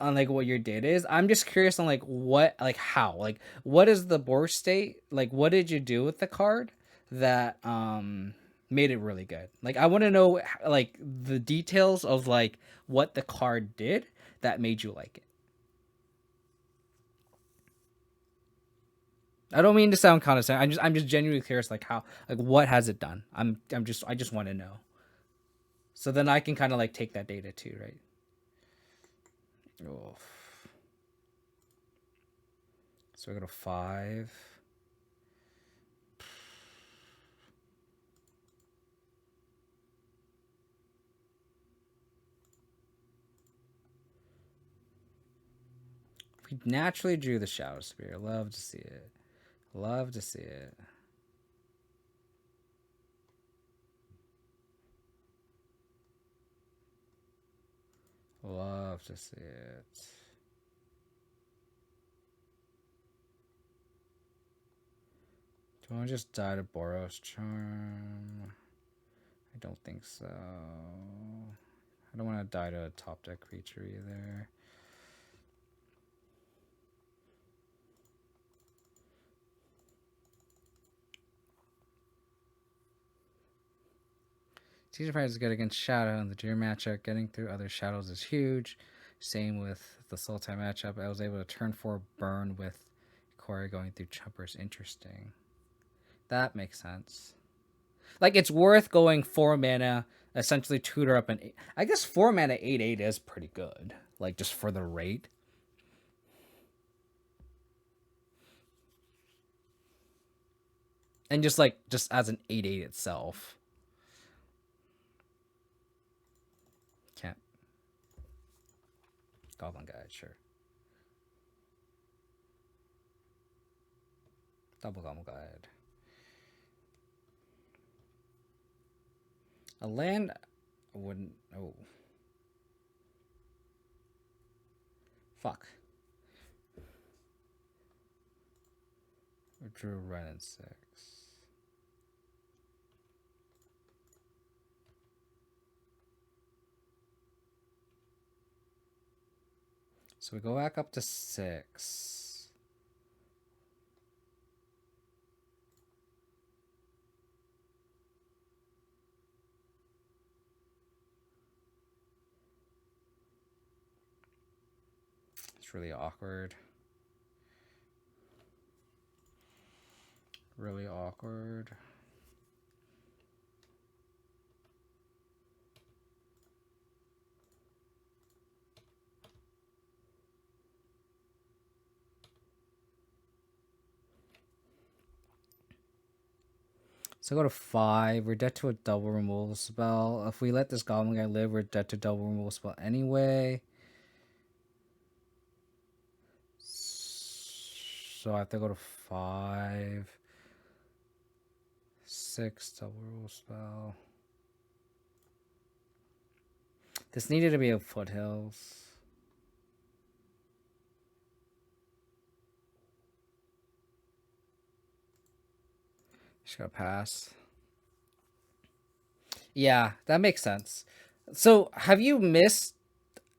on like what your data is. I'm just curious on like what like how like what is the board state? Like what did you do with the card that made it really good? Like I want to know like the details of like what the card did that made you like it. I don't mean to sound condescending. I'm just genuinely curious like how like what has it done? I just want to know. So then I can kind of like take that data too, right? Oh. So we go to 5. We naturally drew the Shadow Spear. Love to see it. Love to see it. Love to see it. Do I want to just die to Boros Charm? I don't think so. I don't want to die to a top deck creature either. Caesar Prize is good against Shadow, and the Deer matchup, getting through other shadows is huge. Same with the Sultai matchup. I was able to turn 4 burn with Corey going through Chumpers. Interesting. That makes sense. Like it's worth going 4 mana, essentially tutor up an 8. I guess 4 mana 8/8 is pretty good. Like just for the rate. And just as an 8/8 itself. Can't. Goblin Guide, sure. Double Goblin Guide. A land I wouldn't. Oh. Fuck. We drew Wrenn in 6. So we go back up to 6. It's really awkward. Really awkward. So go to 5. We're dead to a double removal spell. If we let this goblin guy live, we're dead to double removal spell anyway. So I have to go to 5. 6 double removal spell. This needed to be a foothills. Just gotta pass. Yeah, that makes sense. So, have you missed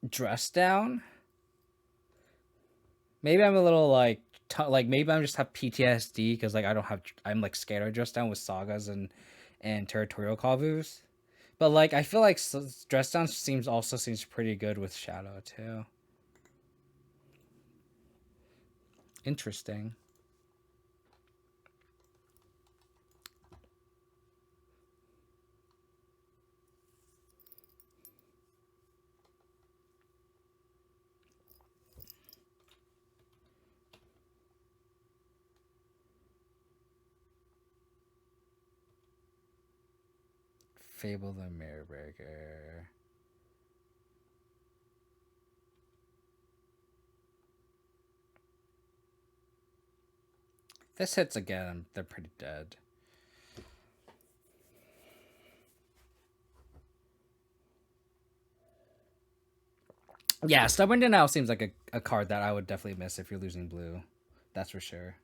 Dress Down? Maybe I'm a little like maybe I'm just have PTSD because like I'm like scared of Dress Down with sagas and territorial kavus. But like I feel like Dress Down seems pretty good with Shadow too. Interesting. Fable the Mirror Breaker. This hits again, they're pretty dead. Yeah, Stubborn Denial seems like a card that I would definitely miss if you're losing blue. That's for sure.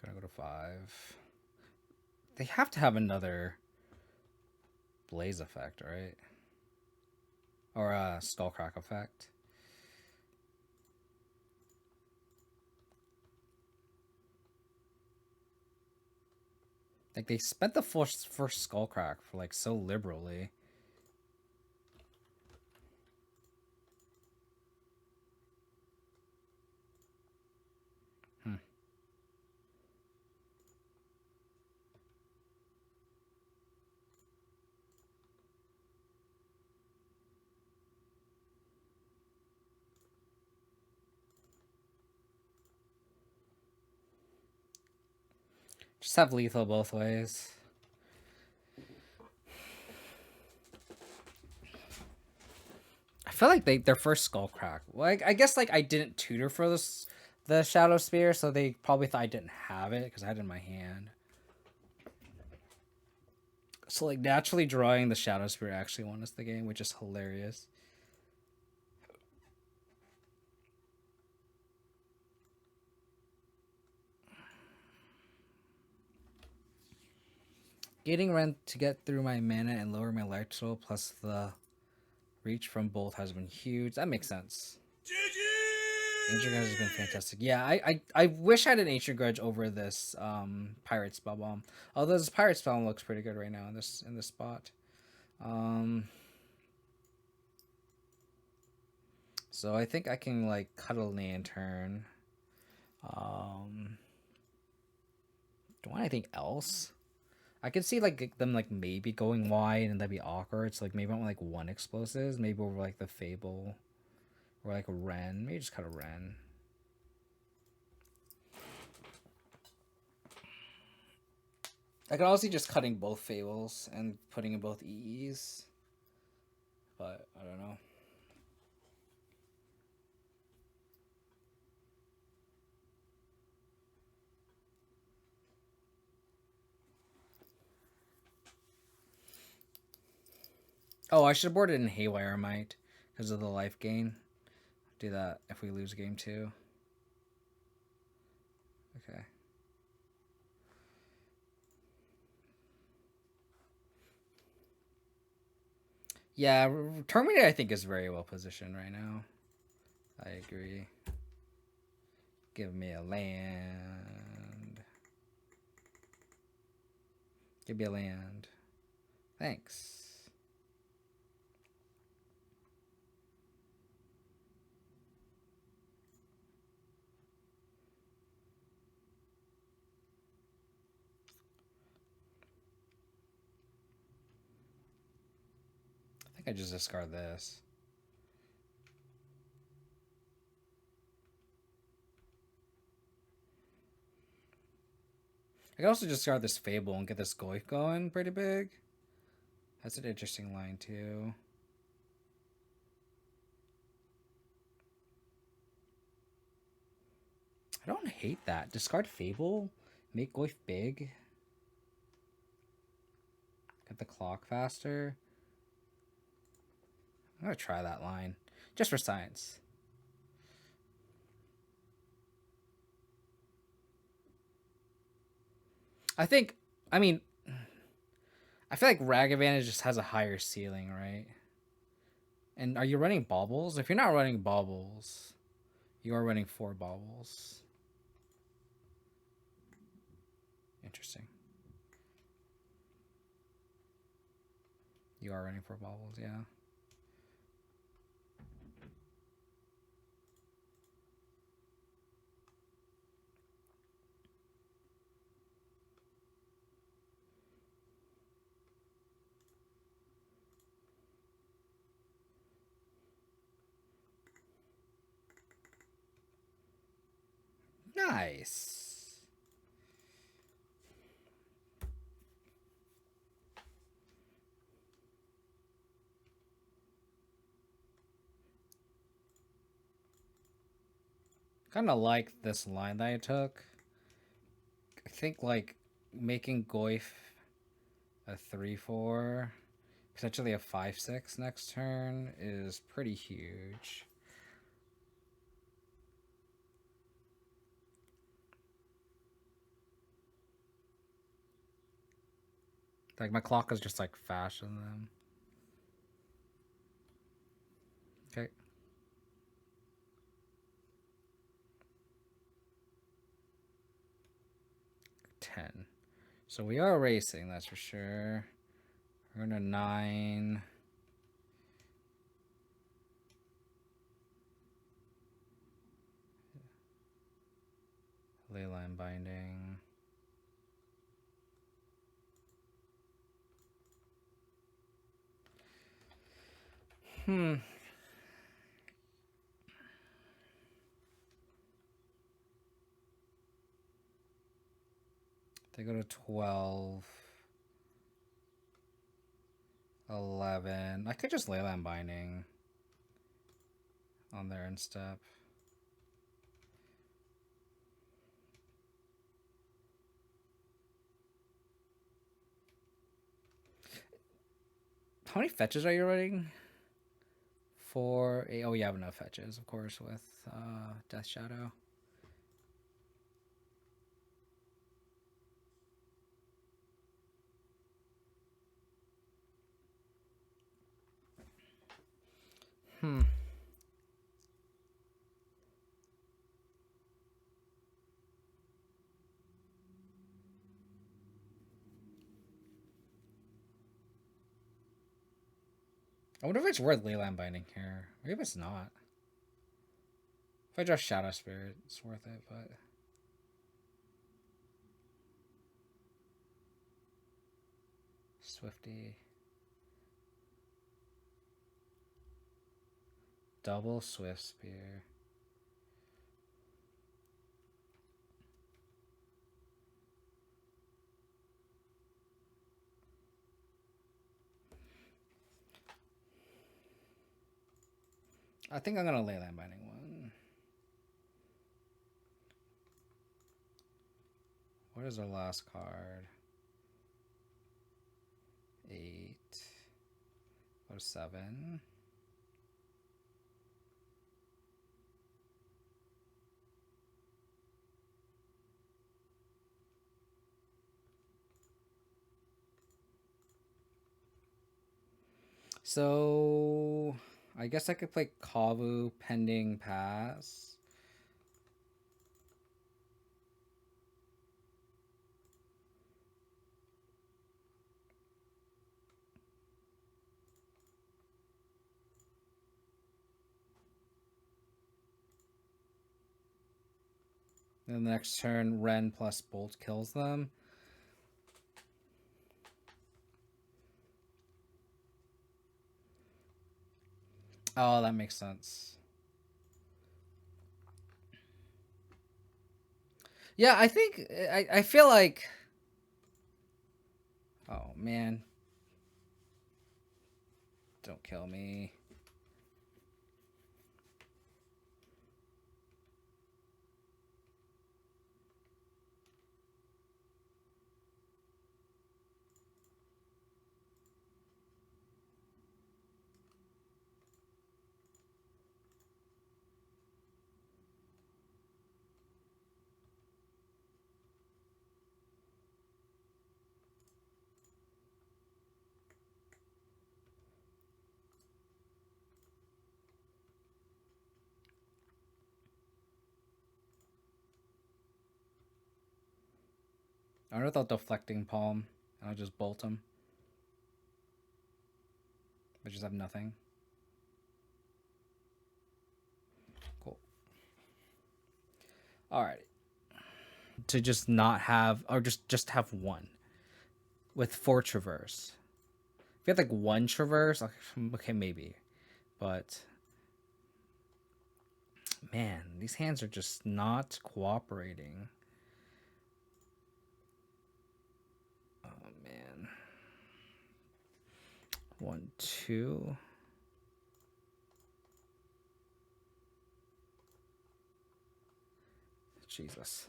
Gonna go to 5. They have to have another Blaze effect, right? Or a Skullcrack effect. Like they spent the first Skullcrack for like so liberally. Just have lethal both ways. I feel like their first Skullcrack. Like I guess like I didn't tutor for the Shadow Spear, so they probably thought I didn't have it because I had it in my hand. So like naturally drawing the Shadow Spear actually won us the game, which is hilarious. Getting Wrenn to get through my mana and lower my life total plus the reach from both has been huge. That makes sense. Ancient Grudge has been fantastic. Yeah, I wish I had an Ancient Grudge over this Pirate Spell Bomb. Although this Pirate Spell Bomb looks pretty good right now in this spot. So I think I can like cut a lantern. Um, do I want anything else? I could see like them like maybe going wide and that'd be awkward. So like maybe I want like one explosives, maybe over like the Fable or like a Wrenn. Maybe just cut a Wrenn. I could also see just cutting both Fables and putting in both EEs, but I don't know. Oh, I should have boarded in Haywire Might because of the life gain. Do that if we lose game 2. Okay. Yeah, Terminator I think is very well positioned right now. I agree. Give me a land. Give me a land. Thanks. I think I just discard this. I can also discard this Fable and get this Goif going pretty big. That's an interesting line too. I don't hate that. Discard Fable, make Goif big. Get the clock faster. I'm gonna try that line. Just for science. I think, I mean, I feel like Ragavan just has a higher ceiling, right? And are you running baubles? If you're not running baubles, you are running 4 baubles. Interesting. You are running 4 baubles, yeah. Nice. Kind of like this line that I took. I think like making Goif a 3/4, potentially a 5/6 next turn is pretty huge. Like my clock is just like faster than them. Okay. 10. So we are racing, that's for sure. We're going to 9. Leyline binding. They go to 12. 11. I could just Leyline binding on there and step. How many fetches are you running? 4. 8. Oh, you have enough fetches, of course, with Death Shadow. I wonder if it's worth Leyline binding here. Maybe it's not. If I draw Shadow Spirit, it's worth it, but... Swifty. Double Swift Spear. I think I'm gonna Leyline Binding one. What is our last card? 8. Go to 7. So I guess I could play Kavu pending pass. Then the next turn, Wrenn plus Bolt kills them. Oh, that makes sense. Yeah, I think I feel like. Oh man, don't kill me. I wonder without deflecting palm, I'll just bolt him. I just have nothing. Cool. All right. To just not have, or just have one with 4 traverse. If you had like 1 traverse, okay, maybe, but man, these hands are just not cooperating. Oh man. 1, 2. Jesus.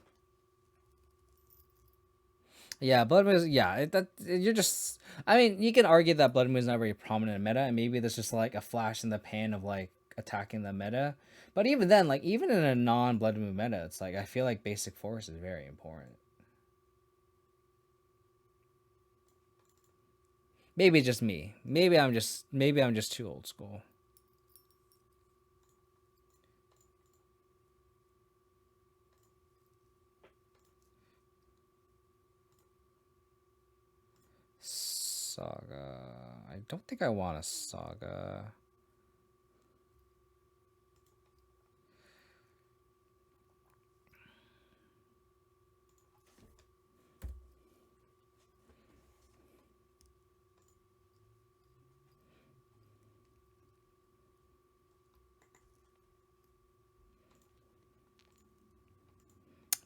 Yeah, Blood Moon is, yeah, you're just, I mean, you can argue that Blood Moon is not very prominent in meta, and maybe there's just like a flash in the pan of like attacking the meta. But even then, like even in a non-Blood Moon meta, it's like I feel like basic force is very important. Maybe it's just me. Maybe I'm just too old school. Saga. I don't think I want a Saga.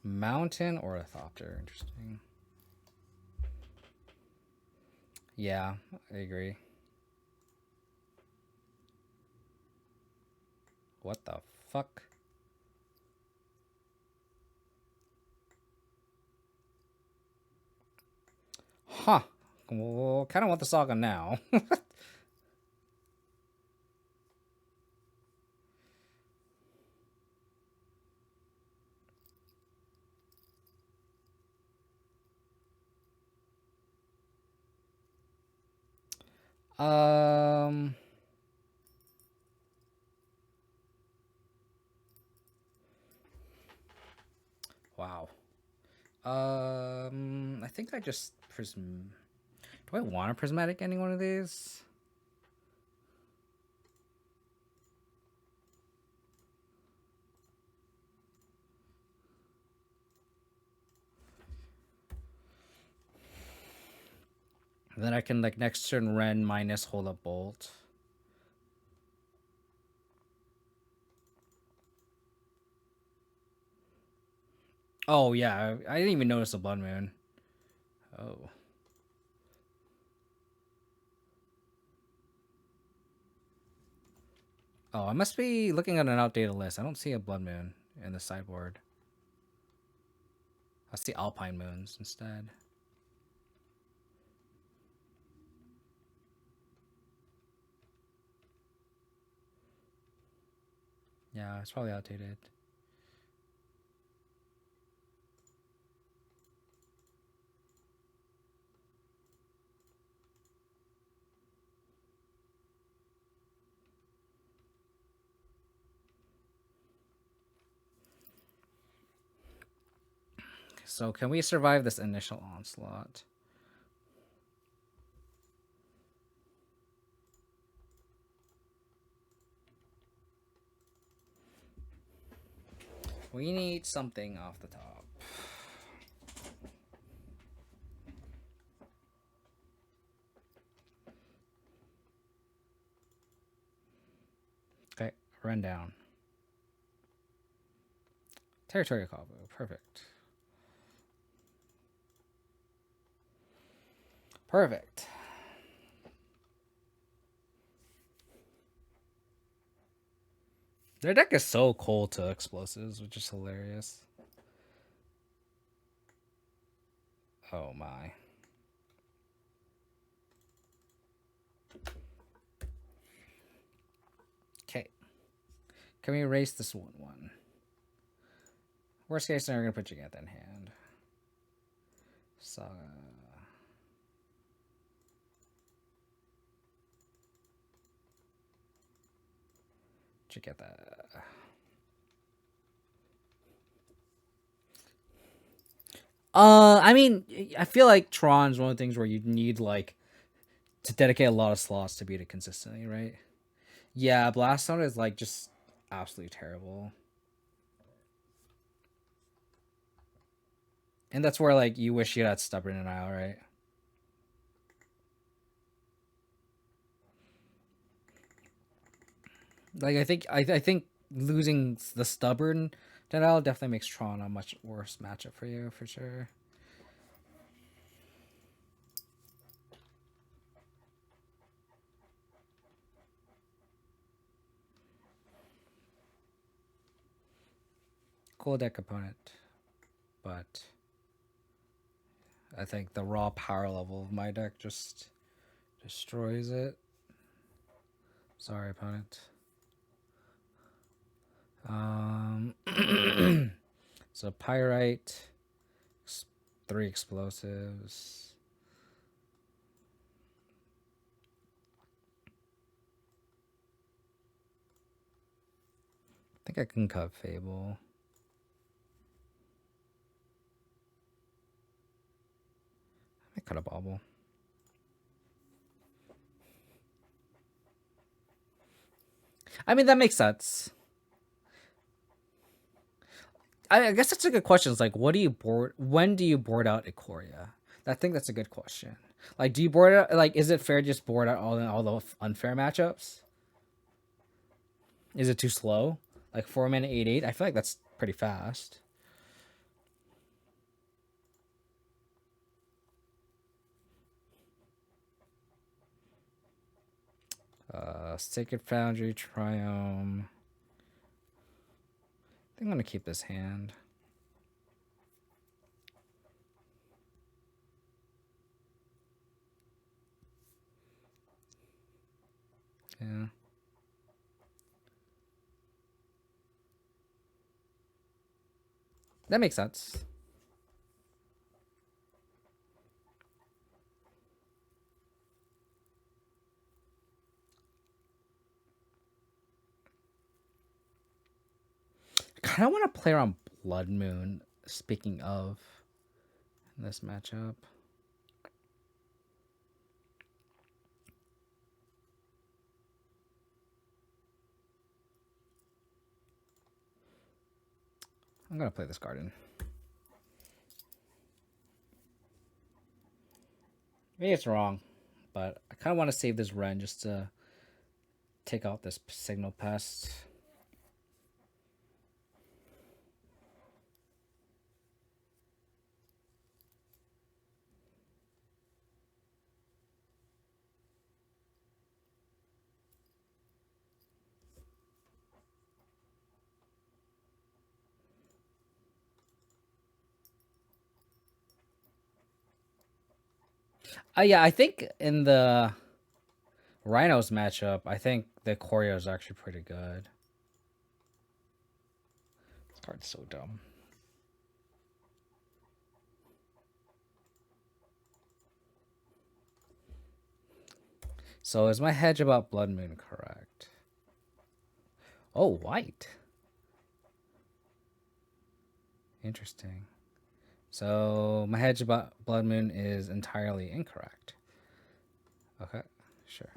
Mountain Ornithopter. Interesting. Yeah, I agree. What the fuck? Huh. Well, kind of want the Saga now. um... Wow. I think I just prism. Do I want a prismatic any one of these? And then I can like next turn Wrenn minus hold up bolt. Oh yeah, I didn't even notice a blood moon. Oh. Oh, I must be looking at an outdated list. I don't see a blood moon in the sideboard. I see alpine moons instead. Yeah, it's probably outdated. So can we survive this initial onslaught? We need something off the top. Okay, run down. Territorial combo, perfect. Perfect. Their deck is so cold to explosives, which is hilarious. Oh my. Okay. Can we erase this 1/1? Worst case scenario, we're gonna put Jigantha in hand. Saga. Jigantha. I mean, I feel like Tron's one of the things where you need like to dedicate a lot of slots to beat it consistently, right? Yeah, Blast Zone is like just absolutely terrible. And that's where like you wish you had Stubborn and Isle, right? Like I think losing the Stubborn denial definitely makes Tron a much worse matchup for you for sure. Cool deck opponent, but I think the raw power level of my deck just destroys it. Sorry, opponent. So Pyrite, 3 explosives. I think I can cut Fable. I cut a Bauble. I mean, that makes sense. I guess that's a good question. It's like, what do you board? When do you board out Ikoria? I think that's a good question. Like, do you board out? Like, is it fair to just board out all the unfair matchups? Is it too slow? Like 4-mana 8/8. I feel like that's pretty fast. Sacred Foundry, Triumph. I think I'm gonna keep this hand. Yeah. That makes sense. I kind of want to play around Blood Moon. Speaking of this matchup, I'm gonna play this garden. Maybe it's wrong, but I kind of want to save this Wrenn just to take out this signal pest. Yeah, I think in the Rhinos matchup, I think the choreo is actually pretty good. This card's so dumb. So is my hedge about Blood Moon correct? Oh, white. Interesting. So my hedge about Blood Moon is entirely incorrect. Okay, sure.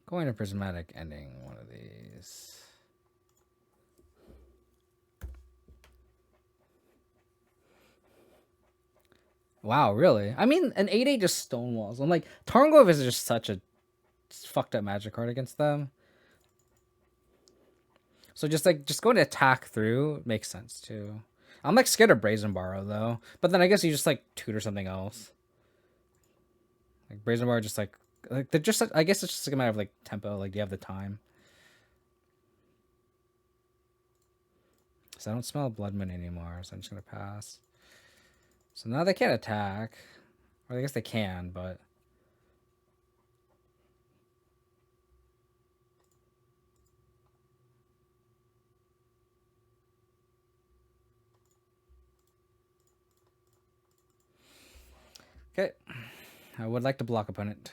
Going to prismatic ending one of these. Wow, really? I mean, an 8/8 just stonewalls. I'm like, Tarngov is just such a fucked up magic card against them. So just going to attack through makes sense too. I'm like scared of Brazen Borrow though, but then I guess you just like tutor something else. Like Brazen Borrow, just like they're just. I guess it's just like a matter of like tempo. Like, do you have the time? So I don't smell Blood Moon anymore, so I'm just gonna pass. So now they can't attack, or I guess they can, but. Okay. I would like to block opponent.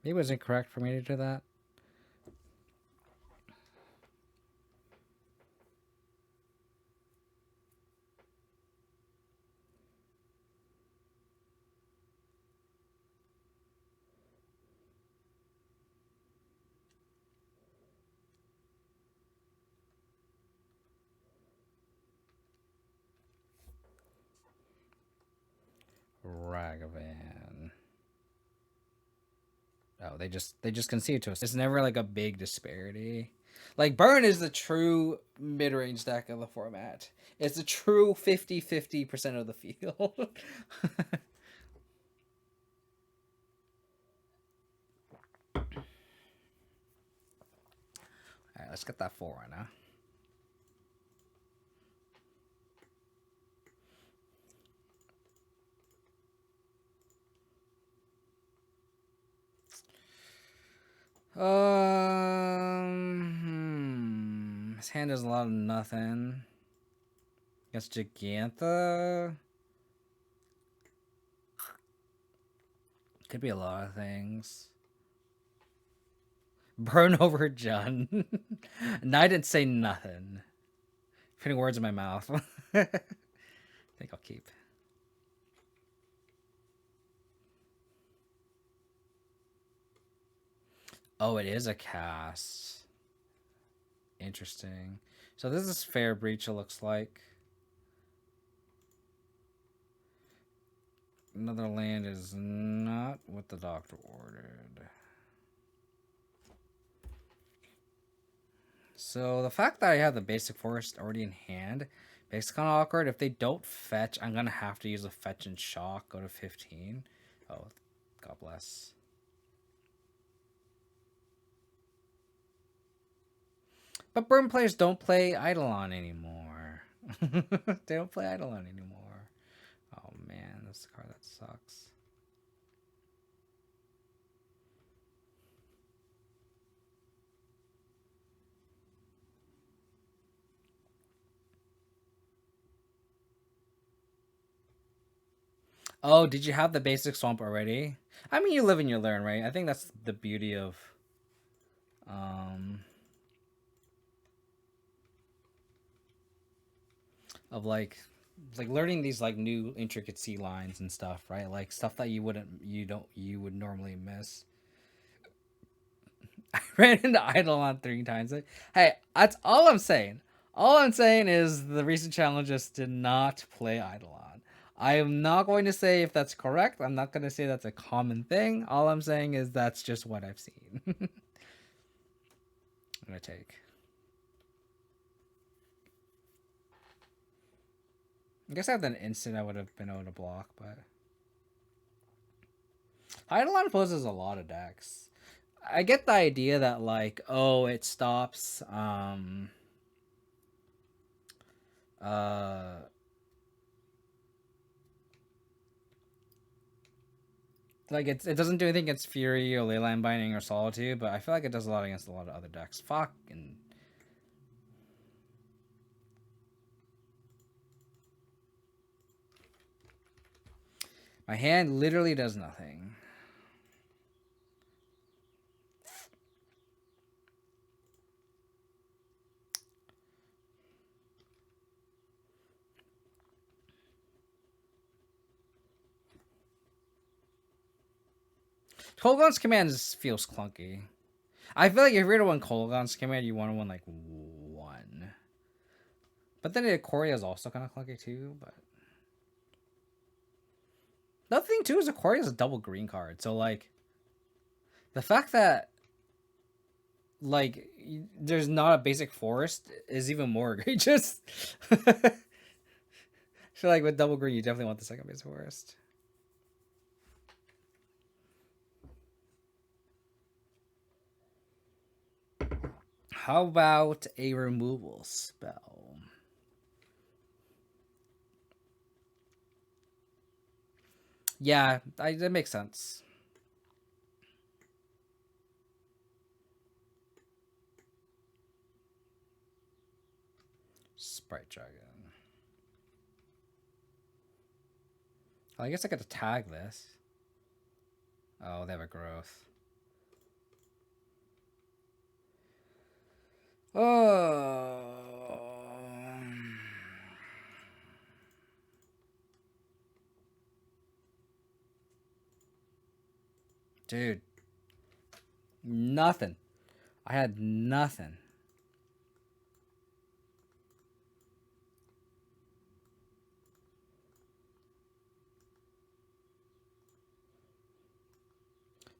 Maybe it was incorrect for me to do that. Ragavan. Oh, they just concede to us. It's never like a big disparity. Like, Burn is the true mid-range deck of the format. It's the true 50-50% of the field. Alright, let's get that 4 right now. His hand does a lot of nothing. Against Gigantha. Could be a lot of things. Burn over Jun. And I didn't say nothing. Putting words in my mouth. I think I'll keep. Oh, it is a cast. Interesting. So this is fair breach, it looks like. Another land is not what the doctor ordered. So the fact that I have the basic forest already in hand makes it kind of awkward. If they don't fetch, I'm going to have to use a fetch and shock. Go to 15. Oh, God bless. But Burn players don't play Eidolon anymore. They don't play Eidolon anymore. Oh man, this card that sucks. Oh, did you have the basic swamp already? I mean, you live and you learn, right? I think that's the beauty um of like learning these like new intricate sea lines and stuff, right? Like stuff that you would normally miss. I ran into Eidolon 3 times. Hey, that's all I'm saying. All I'm saying is the recent challenges did not play Eidolon. I am not going to say if that's correct. I'm not going to say that's a common thing. All I'm saying is that's just what I've seen. I'm going to take. I guess after an instant, I would have been able to block, but Eidolon poses a lot of decks. I get the idea that like, oh, it stops uh like it doesn't do anything against Fury or Leyline Binding or Solitude, but I feel like it does a lot against a lot of other decks. Fuck and my hand literally does nothing. Kolaghan's command feels clunky. I feel like if you're to win Kolaghan's command, you want to win like one. But then Ikoria is also kind of clunky too. But the other thing too is Ikoria is a double green card. So like the fact that like there's not a basic forest is even more egregious. I feel like with double green, you definitely want the second basic forest. How about a removal spell? Yeah, that makes sense. Sprite Dragon. I guess I got to tag this. Oh, they have a growth. Oh. Dude. Nothing. I had nothing.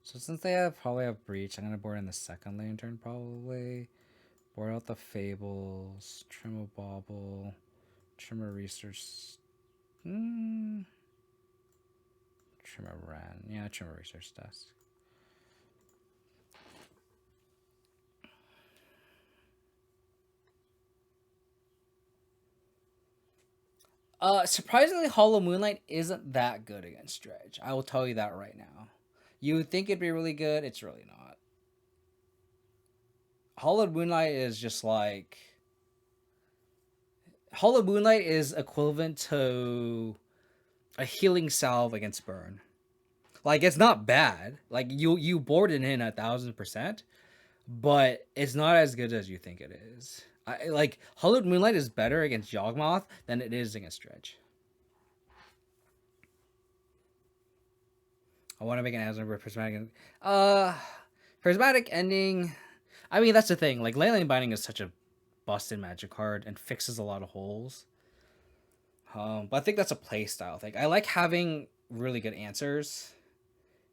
So since they probably have Breach, I'm going to board in the second lantern probably. Board out the Fables. Trim a Bauble. Trim a Research. Trim a Wrenn. Yeah, trim a Research Desk. Surprisingly, Hollow Moonlight isn't that good against Dredge. I will tell you that right now. You would think it'd be really good. It's really not. Hollow Moonlight is just like Hollow Moonlight is equivalent to a healing salve against burn. Like it's not bad. Like you board it in 1,000%, but it's not as good as you think it is. Like Hollowed Moonlight is better against Yawgmoth than it is against Dredge. I want to make an answer for prismatic. Prismatic ending. I mean, that's the thing. Like Leyline Binding is such a busted magic card and fixes a lot of holes. But I think that's a play style thing. I like having really good answers,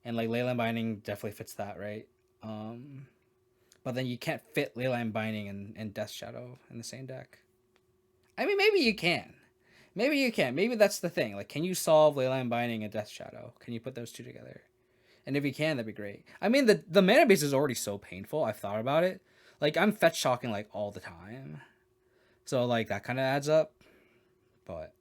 and like Leyline Binding definitely fits that, right? But then you can't fit Leyline Binding and Death Shadow in the same deck. I mean, maybe you can. Maybe you can. Maybe that's the thing. Like, can you solve Leyline Binding and Death Shadow? Can you put those two together? And if you can, that'd be great. I mean, the mana base is already so painful. I've thought about it. Like, I'm fetch shocking like all the time. So like that kind of adds up. But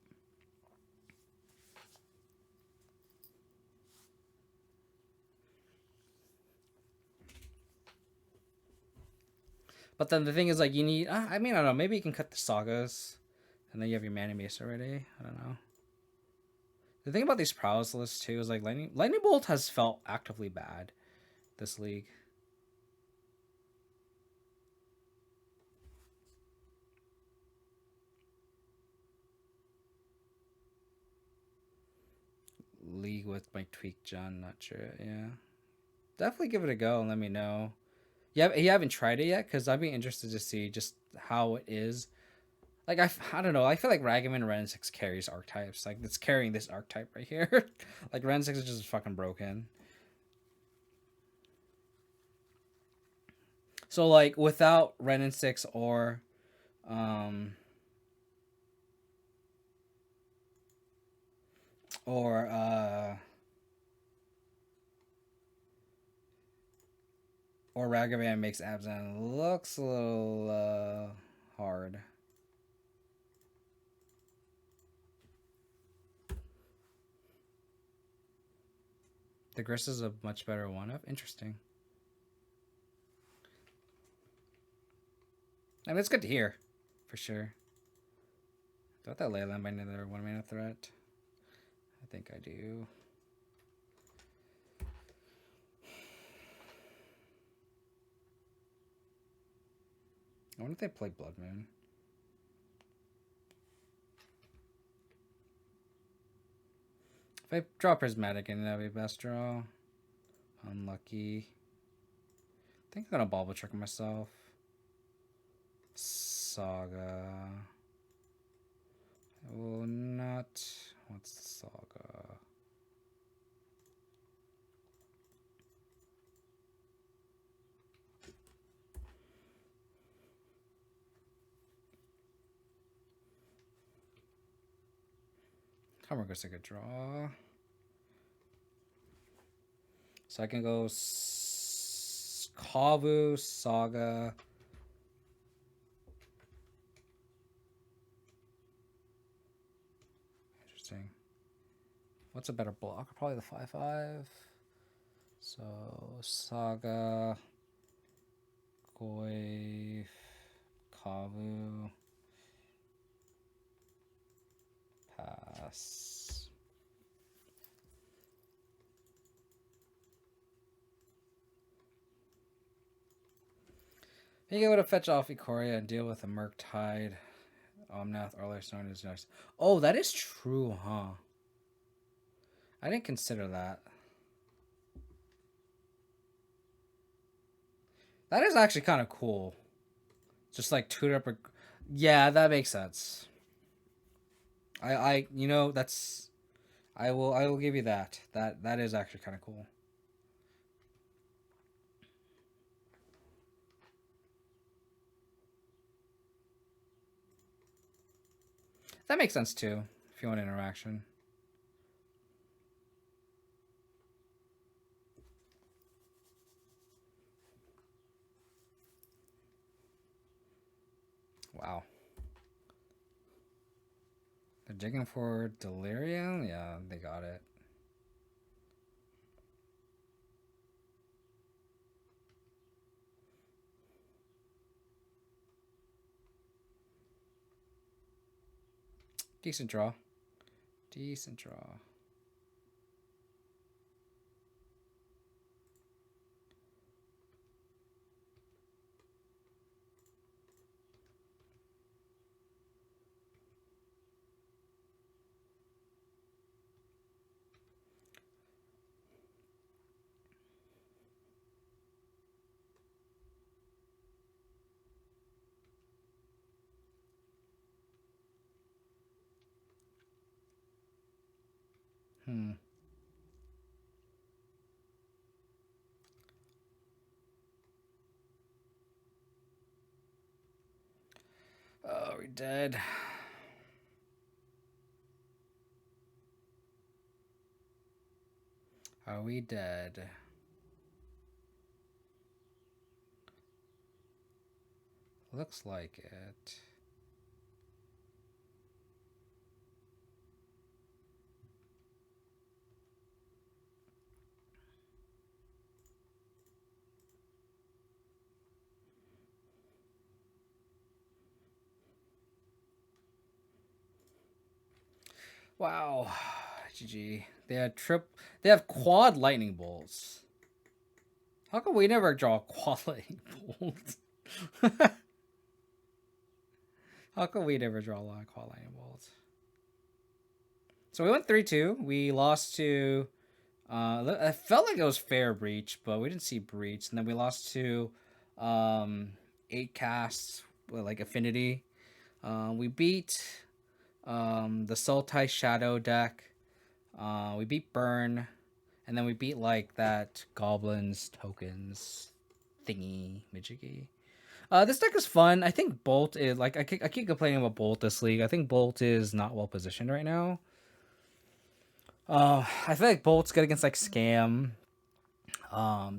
then the thing is like you need. I mean, I don't know. Maybe you can cut the sagas, and then you have your mana base already. I don't know. The thing about these prowess lists too is like lightning bolt has felt actively bad this league. League with my tweak John, not sure. Yeah, definitely give it a go and let me know. Yeah, you haven't tried it yet because I'd be interested to see just how it is. Like I don't know. I feel like Ragavan Wrenn 6 carries archetypes. Like it's carrying this archetype right here. Like Wrenn 6 is just fucking broken. So like without Wrenn 6 um or or Ragavan makes Abzan looks a little hard. The Gris is a much better one up. Interesting. I mean, it's good to hear, for sure. Do I have that Leyland by another 1-mana threat? I think I do. I wonder if they play Blood Moon. If I draw Prismatic in, that'd be best draw. Unlucky. I think I'm gonna Bauble Trick myself. Saga. I will not. What's the Saga? Hammer goes take a draw. So I can go Kavu, Saga. Interesting. What's a better block? Probably the 5/5. So Saga, Goy, Kavu, pass. Being able to fetch off Ikoria and deal with a Murktide, Omnath, earlier known as nice. Oh, that is true, huh? I didn't consider that. That is actually kind of cool. Just like tutor up a... Yeah, that makes sense. You know, that's... I will give you that. That is actually kind of cool. That makes sense too, if you want interaction. Wow. They're digging for Delirium? Yeah, they got it. Decent draw. Decent draw. Oh, we're dead. Are we dead? Looks like it. Wow. GG. They have quad lightning bolts. How come we never draw a quad lightning bolt? How come we never draw a lot of quad lightning bolts? So we went 3-2. We lost to. I felt like it was fair breach, but we didn't see breach, and then we lost to 8 casts with like Affinity. We beat the Sultai Shadow deck. We beat Burn, and then we beat like that Goblins tokens thingy majiggy. This deck is fun. I think Bolt is like I keep complaining about Bolt this league. I think Bolt is not well positioned right now. I feel like Bolt's good against like Scam.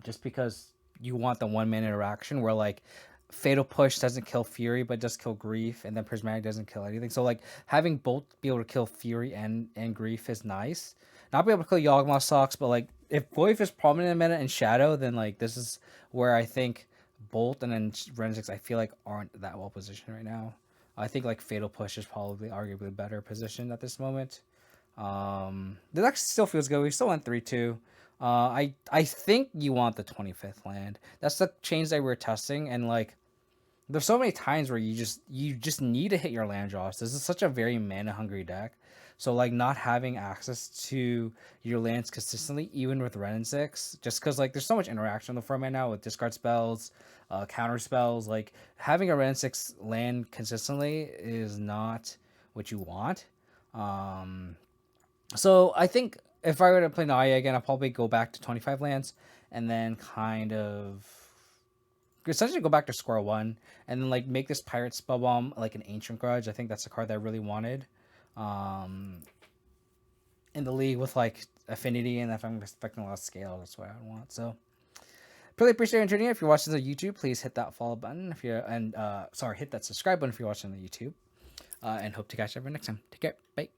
Just because you want the 1-man interaction where like Fatal Push doesn't kill Fury but does kill Grief, and then Prismatic doesn't kill anything. So like having Bolt be able to kill Fury and Grief is nice. Not be able to kill Yawgmoth sucks, but like if Voif is prominent in meta and Shadow, then like this is where I think Bolt and then Wrenn I feel like aren't that well positioned right now. I think like Fatal Push is probably arguably better positioned at this moment. The deck still feels good. We still went 3-2. I think you want the 25th land. That's the change that we're testing, and like there's so many times where you just need to hit your land draws. This is such a very mana hungry deck. So like not having access to your lands consistently, even with Wrenn 6, just because like there's so much interaction on the format now with discard spells, counter spells. Like having a Wrenn 6 land consistently is not what you want. So I think if I were to play Naya again, I'll probably go back to 25 lands and then kind of essentially go back to square one and then like make this Pirate Spellbomb like an Ancient Grudge. I think that's the card that I really wanted in the league with like Affinity, and if I'm expecting a lot of scale, that's what I want. So really appreciate you tuning in. If you're watching the YouTube, please hit that follow button. If you're hit that subscribe button if you're watching the YouTube. And hope to catch everyone next time. Take care. Bye.